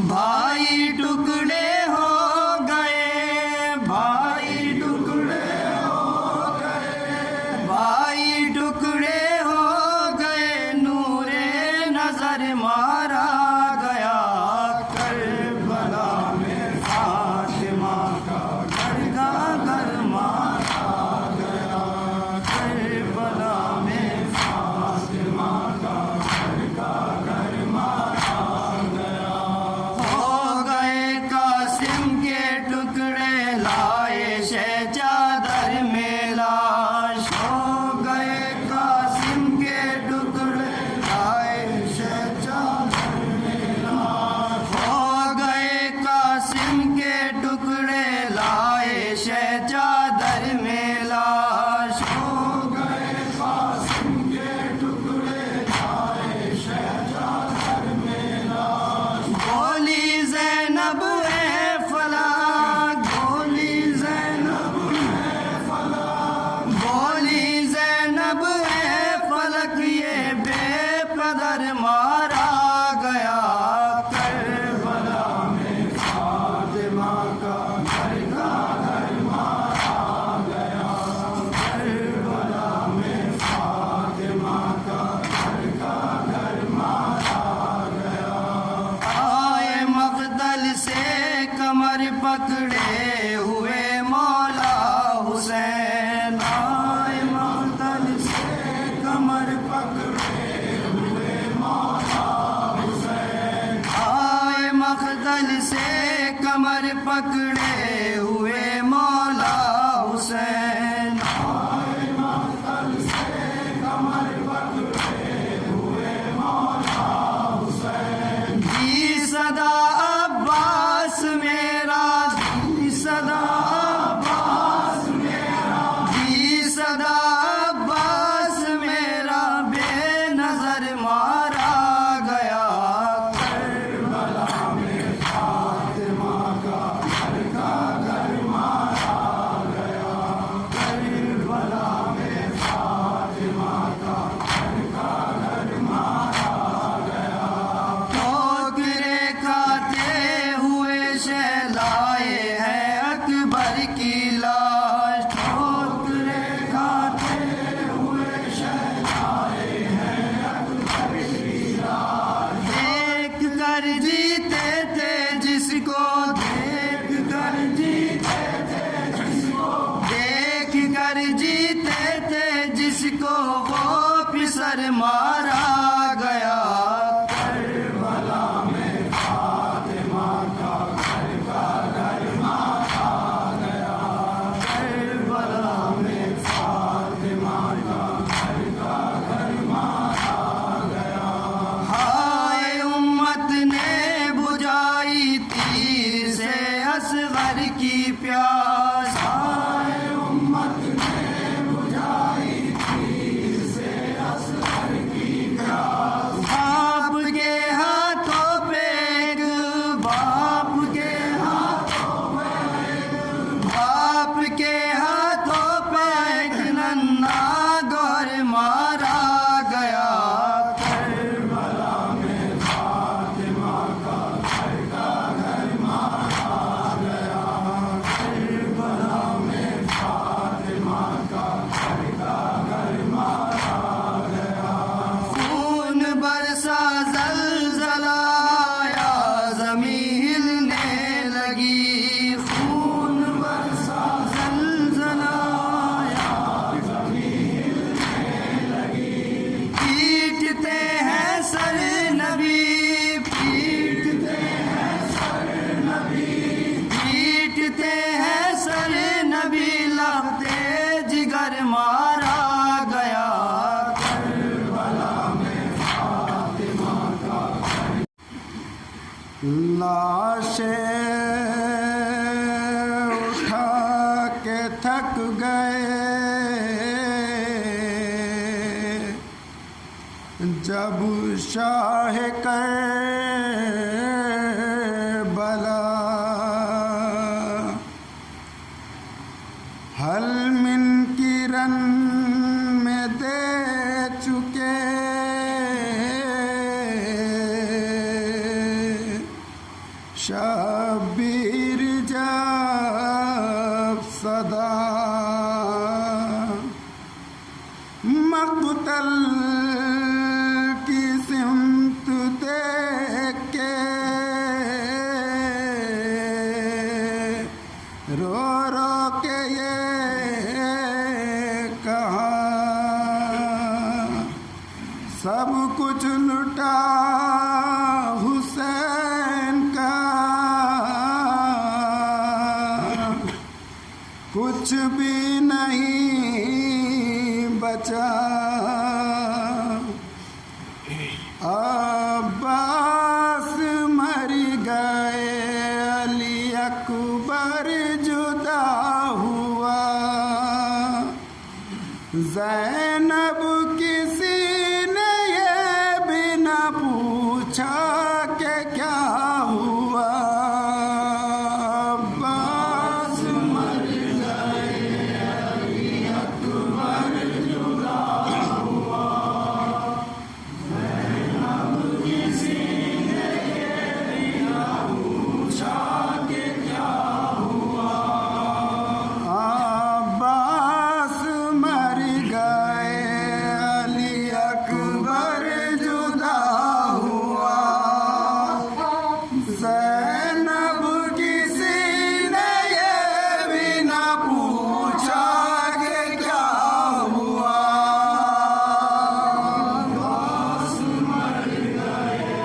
भाई टुकड़े हो गए, भाई टुकड़े हो गए, भाई टुकड़े हो गए, नूरे नजर मारा गया, करबला में फातिमा का घर मारा गया, करबला में फातिमा का घर मारा गया। हो गए कासिम के टुकड़े लाए शह चादर में लाश, हो गए कासिम के टुकड़े लाए शह चादर में लाश, हो गए कासिम के टुकड़े लाए शह चादर में लाश, हो गए कासिम के टुकड़े लाए शह चादर में लाश। बोली ज़ैनब है फलाक, बोली ज़ैनब है फलाक, बोली ज़ैनब है फलक, ये बेकदर मारा गया, करबला में फातिमा का घर मारा गया, करबला में फातिमा का घर मारा गया। आए मक़तल से कमर पकड़े हुए मौला हुसैन, आए मक़तल से कमर पकड़े हुए मौला हुसैन, आए मक़तल से कमर पकड़े हुए मौला हुसैन, आए मक़तल से कमर पकड़े हुए मौला हुसैन। दी सदा अब्बास मेरा, दी सदा अब्बास मेरा, दी सदा अब्बास मेरा, बेनज़र मारा गया, करबला में फातिमा का घर मारा गया, करबला में फातिमा का घर मारा गया। ठोकरे खाते हुए शहलाए हैं अकबर की लाश, ठोकरे खाते हुए शहलाए हैं अकबर की लाश। देख कर जीते थे जिसको, देख कर जीते थे जिसको, देख कर जीते थे जिसको, वो पिसर मारा गया, करबला में फातिमा का घर मारा गया, करबला में फातिमा का घर मारा गया। हाय उम्मत ने बुझाई तीर से असगर की प्यास, हाय उम्मत ने बुझाई तीर से असगर की प्यास। बाप के हाथों पे एक, बाप के हाथों पे एक, बाप के हाथों पे एक नन्हा गौर मारा गया, करबला में फातिमा का घर मारा गया, लाशें उठा के थक गए जब शाह करबला हलमिन किरण में दे चुके शबीर जब सदा मक़तल की सिमत देख के रो रो के ये कहा सब कुछ लुटा हुसैन का कुछ भी नहीं बचा अब्बास मर गए अली अकबर जुदा हुआ ज़ैनब किसी ने ये भी न पूछा कि क्या हुआ अब्बास मर गए अली अकबर जुदा हुआ ज़ैनब किसी ने ये भी न पूछा कि क्या हुआ अब्बास मर गए अली अकबर जुदा हुआ ज़ैनब किसी ने ये भी न पूछा कि क्या हुआ अब्बास मर गए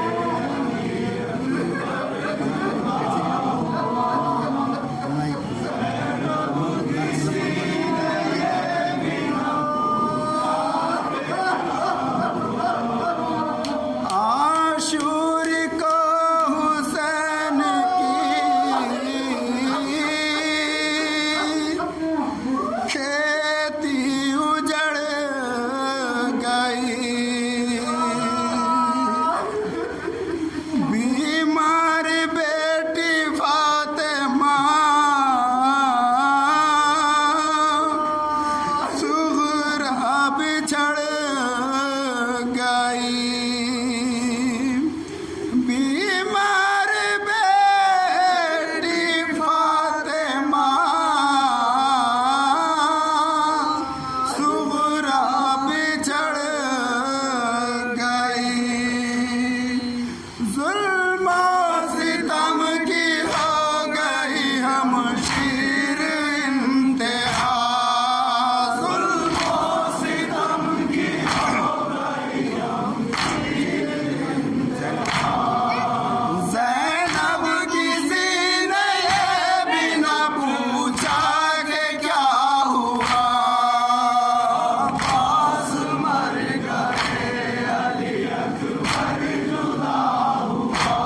आशूर को हुसैन की खेती उजड़ गई बीमार बेटी फातिमा सुगरा बिछड़ गई बीमार बेटी फातिमा सुगरा बिछड़ गई जुल्म सितम की हो गई हम शीर इंतहा जुल्म सितम की हो गई हम ज़ैनब किसी ने ये भी न पूछा कि क्या हुआ अब्बास मर गए अली अकबर जुदा हुआ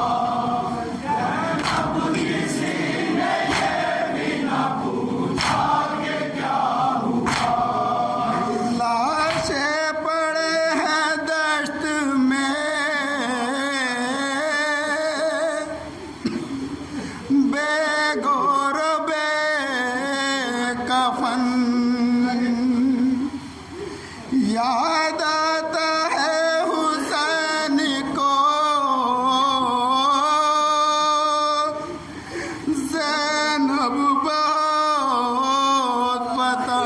ज़ैनब किसी ने ये भी न पूछा कि क्या हुआ लाशें पड़े हैं दश्त में बेगौर बेकफन याद आता है हुसैन को ज़ैनब बहुत पता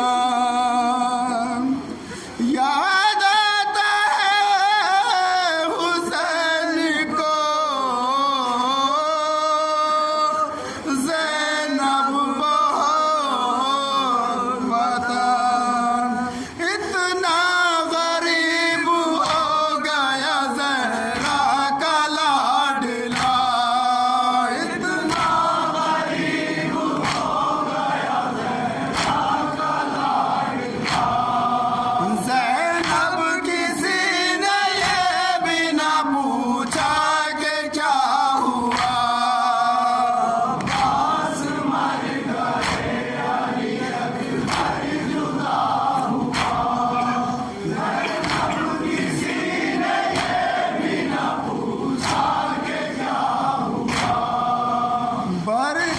याद आता है हुसैन को ज़ैनब बहुत पता इतना गरीब हो गया ज़हरा का लाडला इतना गरीब हो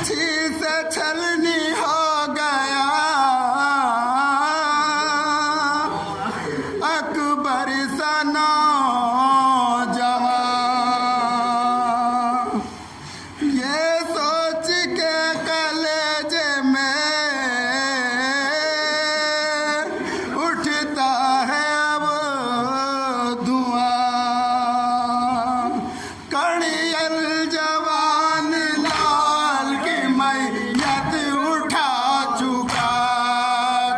तिरछी से छलनी हो गया अकबर सा नौजवान। ये सोच के कलेजे में उठता है अब धुआं। कड़ियल जवान लाल की मैयत उठा चुका।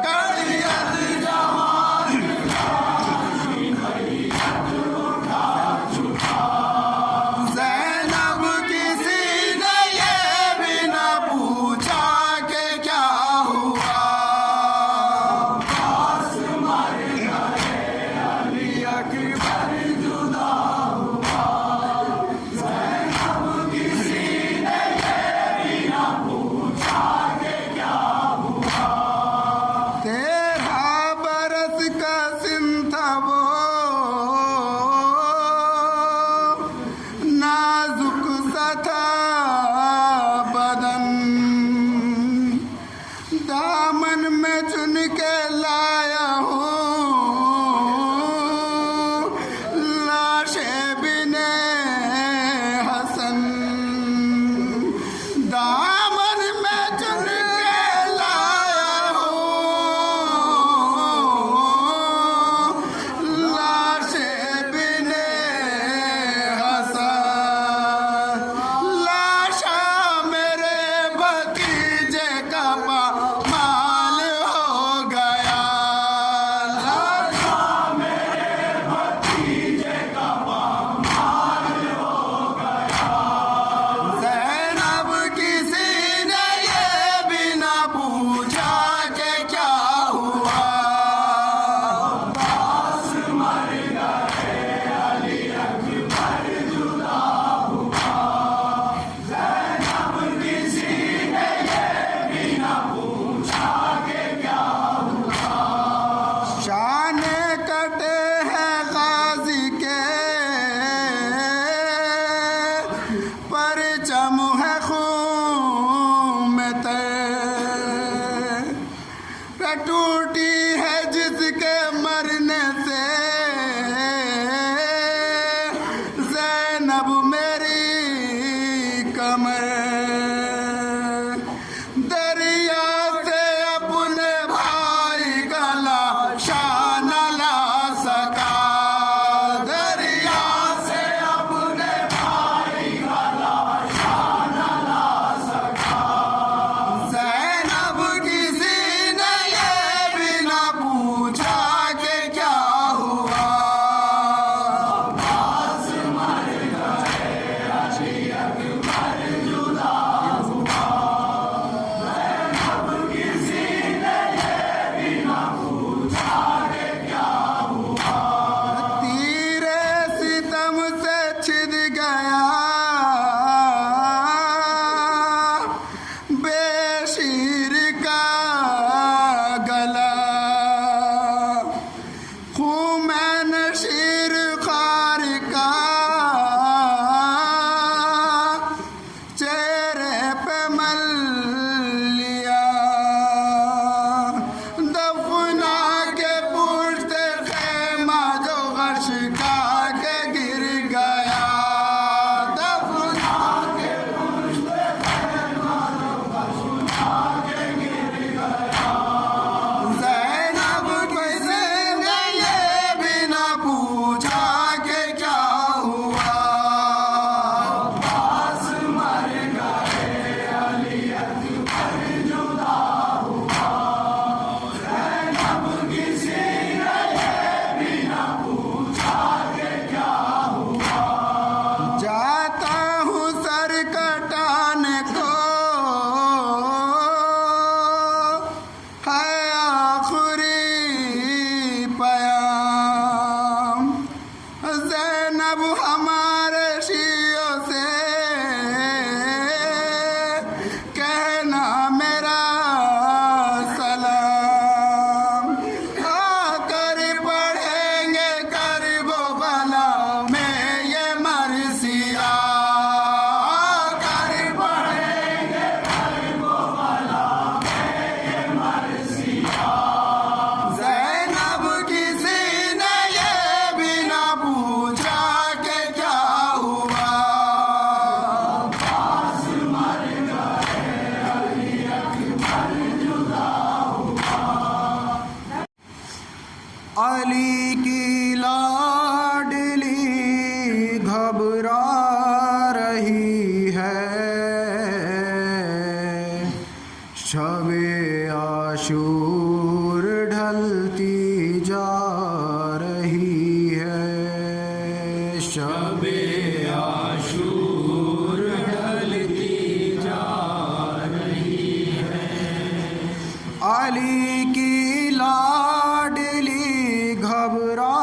कड़ियल जवान लाल की मैयत उठा चुका। ज़ैनब किसी ने ये भी न पूछा कि क्या हुआ। पास मर गए अली अकबर जुदा हुआ। ज़ैनब किसी ने ये भी न पूछा कि क्या हुआ। 13 बरस का सिन था वो नाजुक सा था बदन। दामन में चुन के लाया हूँ लाशे बिने हसन। दामन में चुन के लाया हूँ लाशे बिने हसन। लाशा मेरे भतीजे का माल हो गया। लाशा मेरे भतीजे का माल हो गया। ज़ैनब किसी ने ये भी न पूछा कि क्या हुआ। पास मर गए अली अकबर जुदा हुआ। ज़ैनब किसी ने ये भी न पूछा कि क्या हुआ। शाने कटे हैं गाजी के परचम है खून में तर। टूटी है जिसके मरने से ज़ैनब मेरी कमर। दरिया से अपने भाई का लाशा न ला सका। दरिया से अपने भाई का लाशा न ला सका। ज़ैनब किसी ने ये भी न पूछा कि क्या हुआ। पास मर गए अली अकबर जुदा हुआ। ज़ैनब किसी ने ये भी न पूछा कि क्या हुआ। तीरे सितम से छिद गया बेशीर का गला। खूमैन शीर खार का चेहरे पे मल लिया। दफना के पूछते खेमा जो गश का के गिर गया। दफना के पूछते खेमा जो गश का के गिर गया। ज़ैनब किसी ने ये भी न पूछा कि क्या हुआ। पास मर गए अली अकबर शबे आशूर ढलती जा रही है, शबे आशूर ढलती जा रही है। अली की लाडली घबरा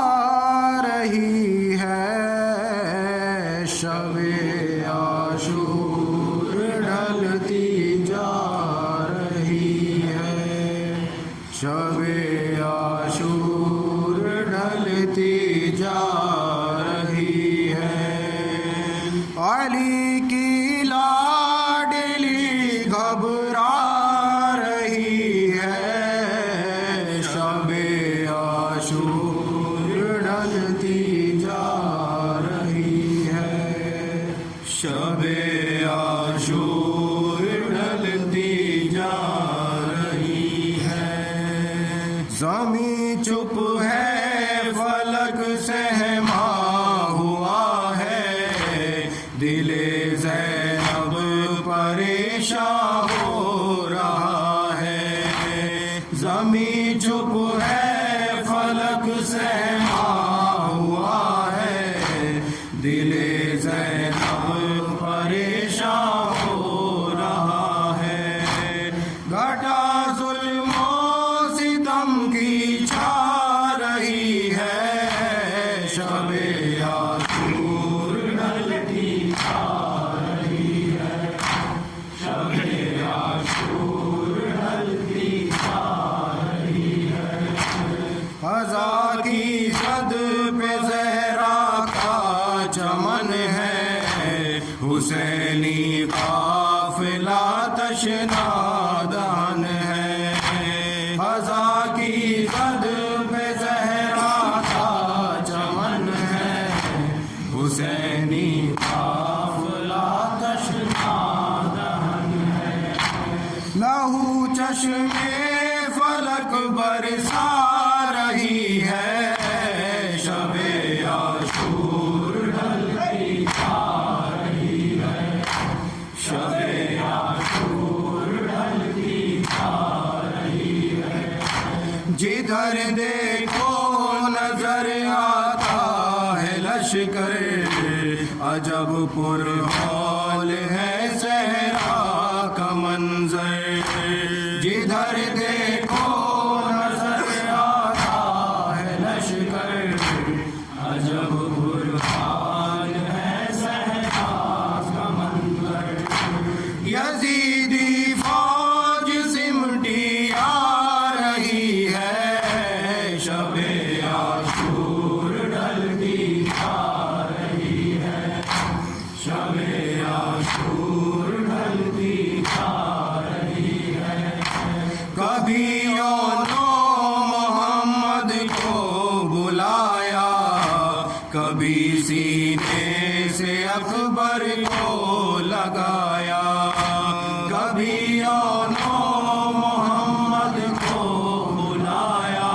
रही है, शबे आशूर ढलती जा रही है, शबे आशूर ढलती जा रही है। अली की लाडली घबरा रही है, शबे आशूर ढलती जा रही है, शबे आशूर ढलती जा रही है। ज़मीं चुप है, फलक सहमा हुआ है, दिले ज़ैनब परेशान हो रहा है। ज़मीं चुप है, फलक सहमा हुआ है, दिले ज़ैनब परेशान हो रहा है। घटा ज़ुल्मो सितम की छा रही है, शबे आशूर ढलती जा रही है, शबे आशूर ढलती जा रही है। फ़ज़ा की सद पे ज़हरा का चमन है, हुसैनी काफ़िला तशना दहन है। फ़ज़ा की सद पे ज़हरा का चमन है, हुसैनी काफ़िला तशना दहन है। लहू चश्मे फलक बरसा रही है, शबे आशूर ढलती जा रही है, शबे आशूर ढलती जा रही है। जिधर देखो नजर आता है लश्कर, अजब पुरहौल है सहरा का मंजर। जिधर देखो नजर आता है लश्कर, अजब पुरहौल है सहरा का मंजर। यजीदी फौज सिमटी आ रही है, शबे आशूर ढलती जा रही है, शबे आशूर ढलती जा रही है। कभी यौनो मोहम्मद को बुलाया, कभी सीने से अकबर को लगाया। कभी यौनो मोहम्मद को बुलाया,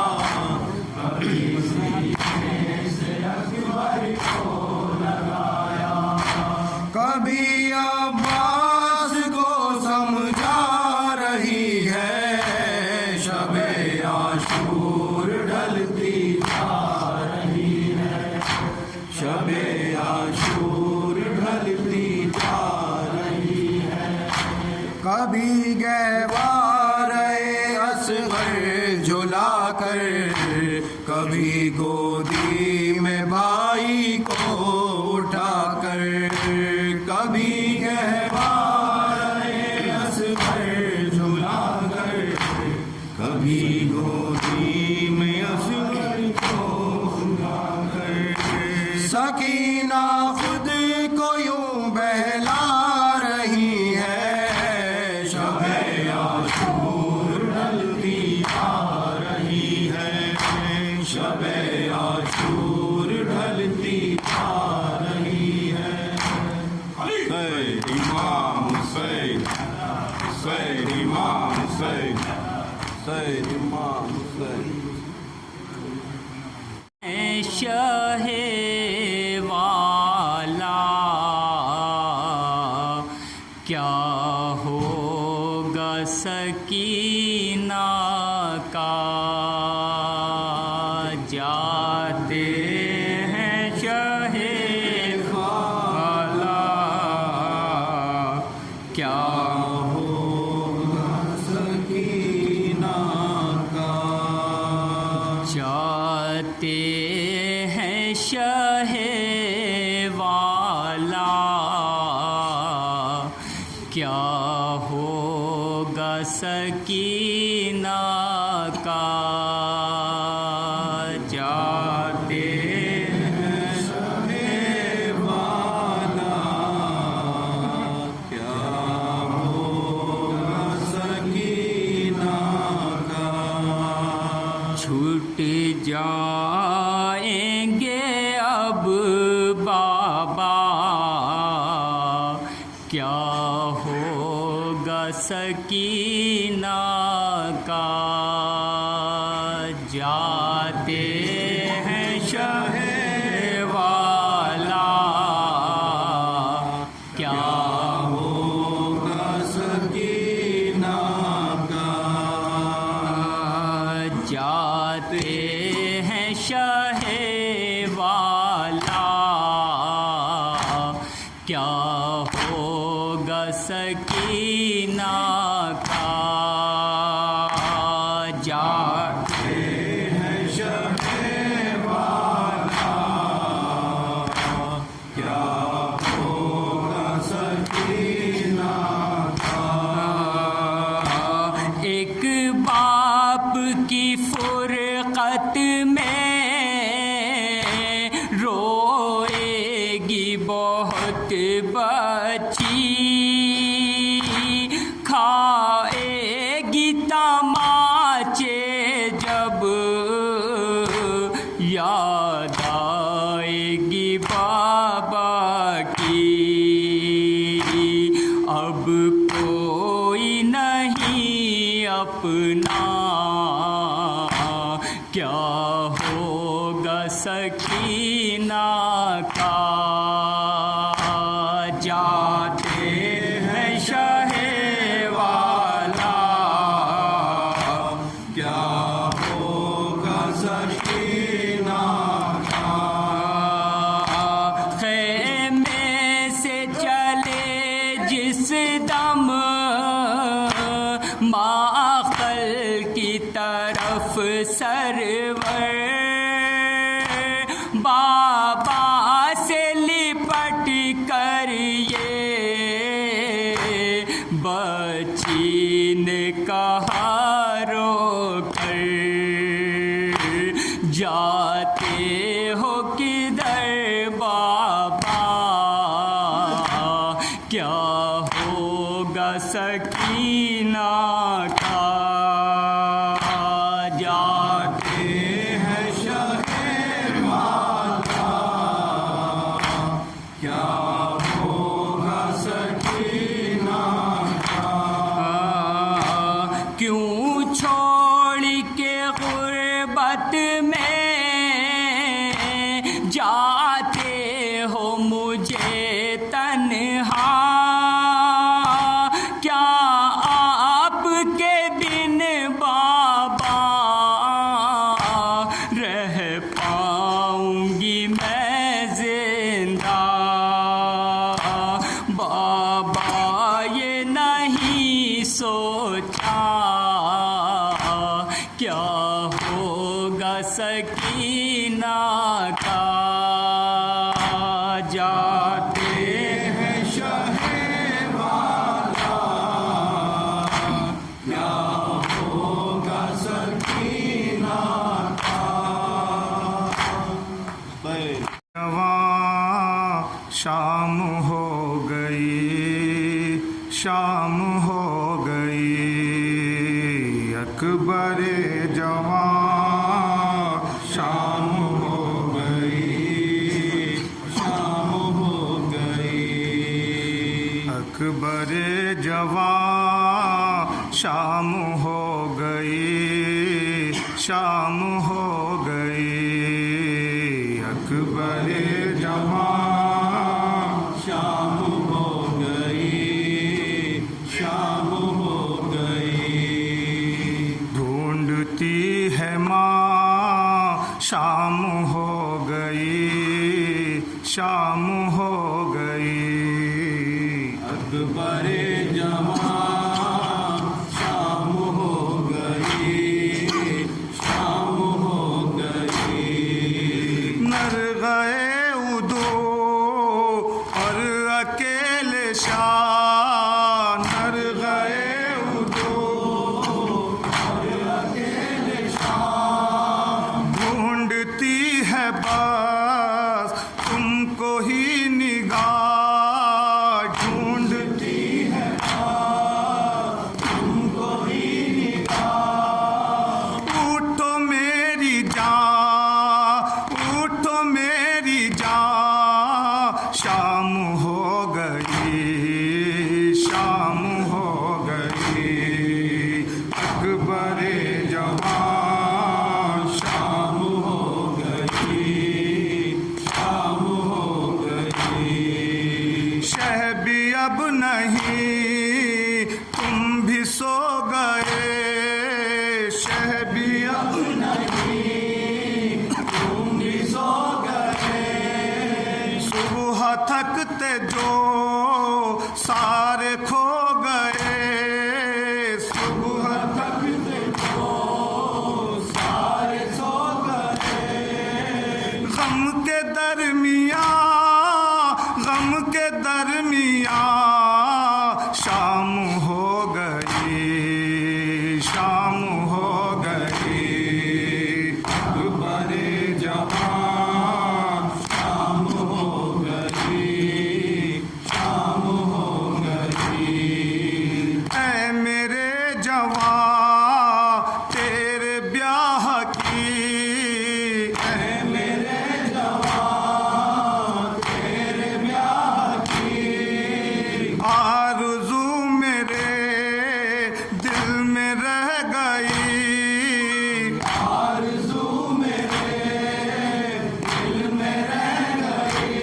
कभी सीने से अकबर को लगाया। कभी अब्बास को समझा रही है, शबे आशूर ढलती जा रही है, शबे आशूर ढलती जा रही है। कभी गहवारे असगर झुला कर, कभी गोदी में भाई को उठा कर। कभी गहवारे असगर झुला कर, कभी गोदी में असगर को उठा कर। सकीना खुद को यूं बहला रही है, शबे आशूर ढलती जा रही है, शबे आशूर ढलती जा रही है। इमाम हुसैन, हुसैन इमाम हुसैन, हुसैन इमाम हुसैन। शाहे वाला क्या होगा होगा सकीना का। जाते हैं शाहे वाला, क्या होगा सकीना का। जाते हैं शाहे वाला, क्या होगा सकीना का। जाते हैं शाहे वाला, क्या होगा सकीना का। छूट जाएंगे अब बाबा, क्या होगा सकीना का। जाते हैं शाहे वाला, क्या होगा सकीना का। जाते हैं शाहे वाला, क्या होगा सकीना का। जाते हैं शाहे वाला, क्या होगा सकीना का। एक बाप की फुरकत में रोएगी बहुत बच्ची, खाएगी तमाचे जब याद आएगी बाबा की। अब कोई नहीं अपना, क्या होगा सकीना का। जाते हैं शाहे वाला, क्या होगा सकीना का। ख़ैमे से चले जिस दम माक़ल की तरफ सरवर, बाबा से लिपट कर ये बच्ची ने कहा रो कर। जाते हो किधर बाबा, क्या होगा सकीना का। जाते हैं शाहे वाला, क्या होगा सकीना का। क्यों छोड़ के गुर्बत में जाते हो मुझे तन्हा। क्या आपके बिन बाबा रह पाऊंगी मैं जिंदा। बाबा ये नहीं सोचा, क्या होगा सकीना का। जाते हैं शाहे वाला, क्या होगा सकीना का। शाम हो गई, शाम हो गई, अकबर जवान। शाम हो गई, शाम हो गई, अकबर जवान। शाम हो गई, शाम हो गई, अकबर जवान। शाम हो गई, शाम हो गई। शाम हो गई, शाम हो गई। अकबर जवां शाम हो गई, शाम हो गई। नर गए उदो और अकेले शाह, नर गए उदो और अकेले शाह। ढूंढती है बस तुमको ही निगाह, ढूंढती है बस तुमको ही निगाह। उठो मेरी जान, उठो मेरी जान, शाम हो गई, शाम हो गई। अकबर जवान शाम हो गई, शाम हो गई। शह भी अब नहीं तुम भी सो गए, शह भी अब नहीं तुम भी सो गए। सुबह थकते जो सारे खो गए, सुबह थकते जो सारे सो गए। गम के दरमिया, गम के दरमिया, शाम हो गई, शाम हो गई। अकबर जवां शाम हो गई, शाम हो गई। ऐ मेरे जवां तेरे ब्याह की, ऐ मेरे जवां तेरे ब्याह की आरज़ू मेरे दिल में रह गई, आरज़ू मेरे दिल में रह गई।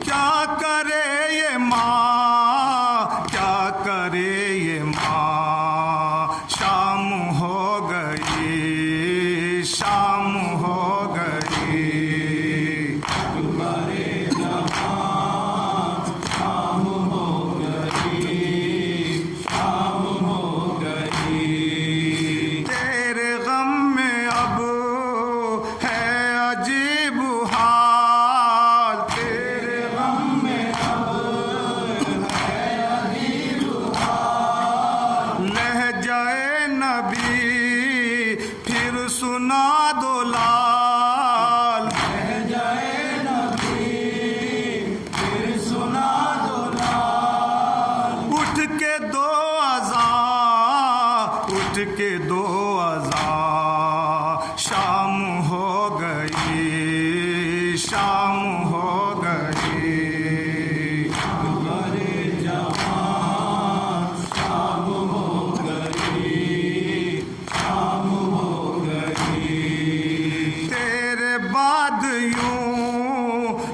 क्या करे ये माँ, क्या करे ये माँ। शाम हो गई, शाम हो गई। अकबर जवां शाम हो गई, शाम हो गई। तेरे गम में अब है अजीब हाल, तेरे गम में लहजाए नबी फिर सुना दो लाल, लहजाए नबी फिर सुना दो लाल। उठ के दो अज़ान, उठ के दो अज़ान। शाम हो गई, शाम हो गई। अकबर जवां शाम हो गई, शाम हो गई। तेरे बाद यूं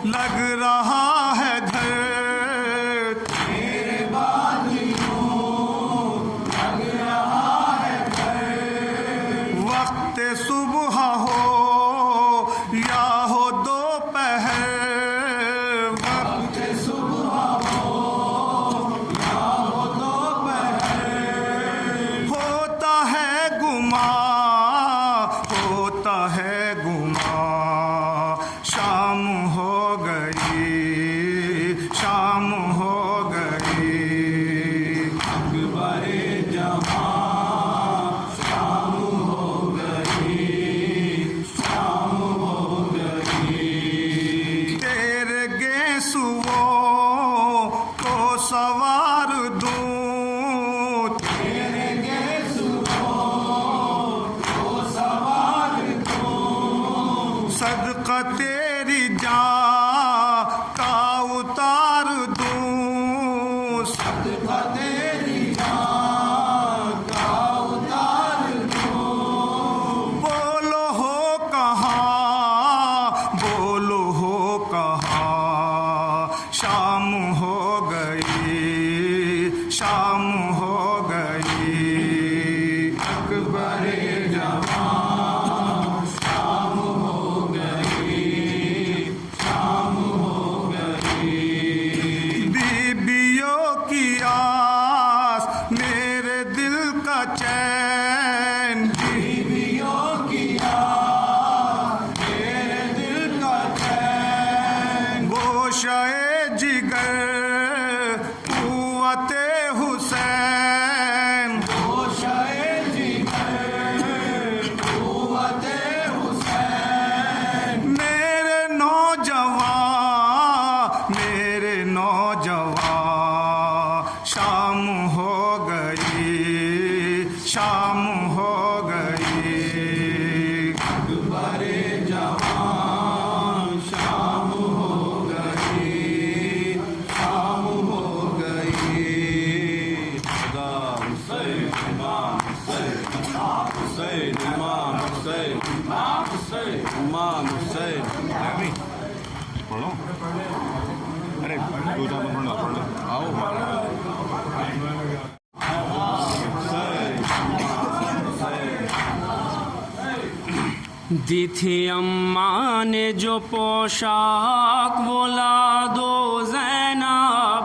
लग रहा है घर, तेरे बाद यूं लग रहा है घर। शाम हो गई। अकबर जवान शाम हो गई, शाम हो गई। खुदा हुसैन इमाम हुसैन, हुसैन इमाम हुसैन, हुसैन इमाम हुसैन। पढ़ो, अरे दो चार पढ़ना पढ़ना आओ। दी थी अम्मा ने जो पोशाक वो ला दो ज़ैनब,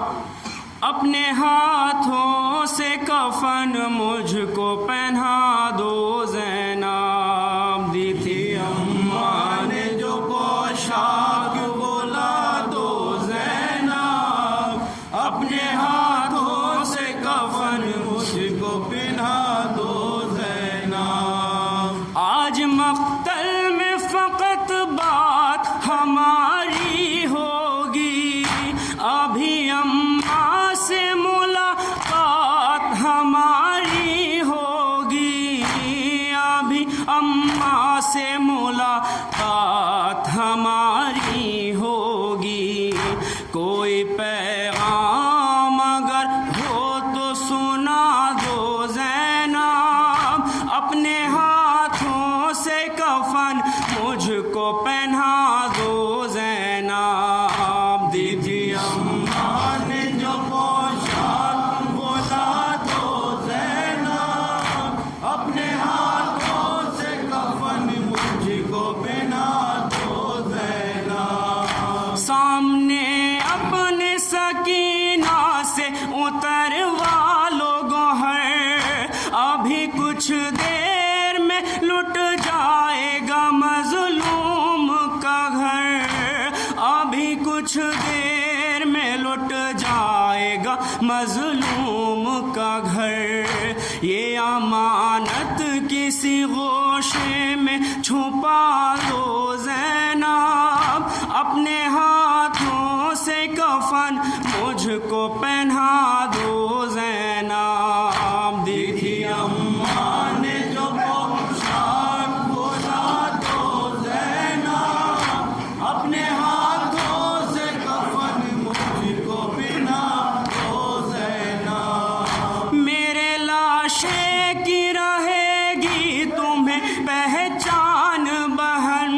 अपने हाथों से कफन मुझको पहना दो ज़ैनब। दी थी अम्मा ने जो पोशाक वो ला दो ज़ैनब, अपने हाथों से कफन मुझको पहना दो ज़ैनब। आज मक्तल में फ़कत बात हमारी होगी, अभी अम्मा से मुलाकात हमारी होगी, अभी अम्मा से मुलाकात हमारी होगी। कोई पैगाम अगर हो तो सुना दो ज़ैनब, अपने हाथों से कफन मुझको पहना दो ज़ैनब। दीदी अम्मा ने जो पोशाक बोला दो ज़ैनब, अपने हाथों से कफन मुझको पहना दो ज़ैनब। सामने अपने सकीना से उतरवा लो गोहर, अभी कुछ देर में लुट जाएगा मजलूम का घर, अभी कुछ देर में लुट जाएगा मजलूम का घर। ये अमानत किसी गोशे में छुपा दो ज़ैनब, अपने हाथों से कफन मुझको पहना दो ज़ैनब। देखी अम्मा ने जो पोशाक बोला दो ज़ैनब, अपने हाथों से कफन मुझको पहना दो ज़ैनब। मेरे लाशे की रहेगी तुम्हें पहचान बहन,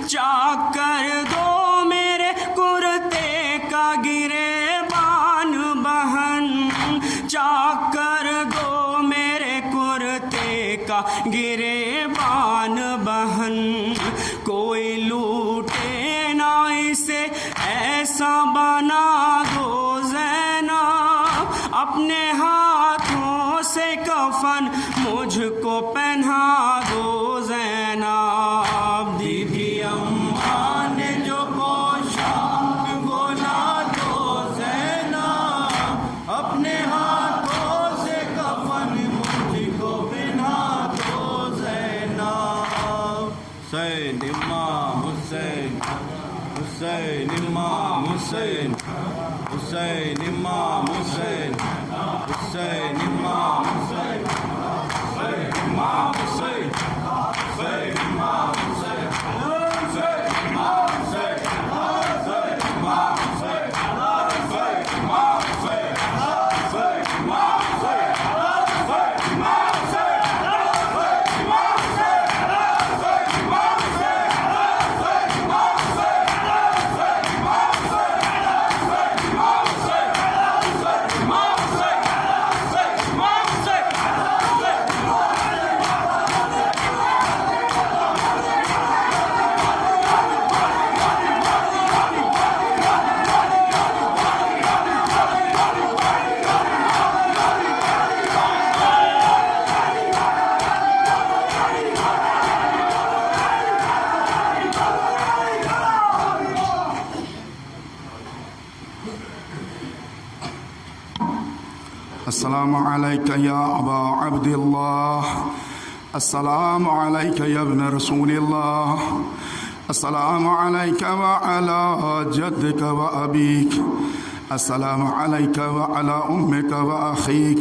चाक कर दो मेरे कुर्ते का गिरेबान बहन, चाक कर दो मेरे कुर्ते का गिरेबान बहन। कोई लूटे ना इसे ऐसा बना दो ज़ैनब, अपने हाथों से कफन मुझको पहना दो ज़ैनब। दीदी अम्मा ने जो पोशाक बोला दो ज़ैनब, अपने हाथों से कफन मुझको पहना दो ज़ैनब। हुसैन इमाम हुसैन, हुसैन इमाम हुसैन, हुसैन इमाम हुसैन, हुसैन इमाम हुसैन, हुसैन इमाम हुसैन, हुसैन इमाम हुसैन, हुसैन इमाम हुसैन, हुसैन इमाम हुसैन, हुसैन इमाम हुसैन, हुसैन इमाम हुसैन, हुसैन इमाम हुसैन, हुसैन इमाम हुसैन, हुसैन इमाम हुसैन, हुसैन इमाम हुसैन, हुसैन इमाम हुसैन, हुसैन इमाम हुसैन, हुसैन इमाम हुसैन, हुसैन इमाम हुसैन, अस्सलामु अलैका या अबा अब्दिल्लाह, अस्सलामु अलैका या इब्न रसूलिल्लाह, अस्सलामु अलैका व अला जद्दिका व अबीक, अस्सलामु अलैका व अला उम्मिका व अखीक,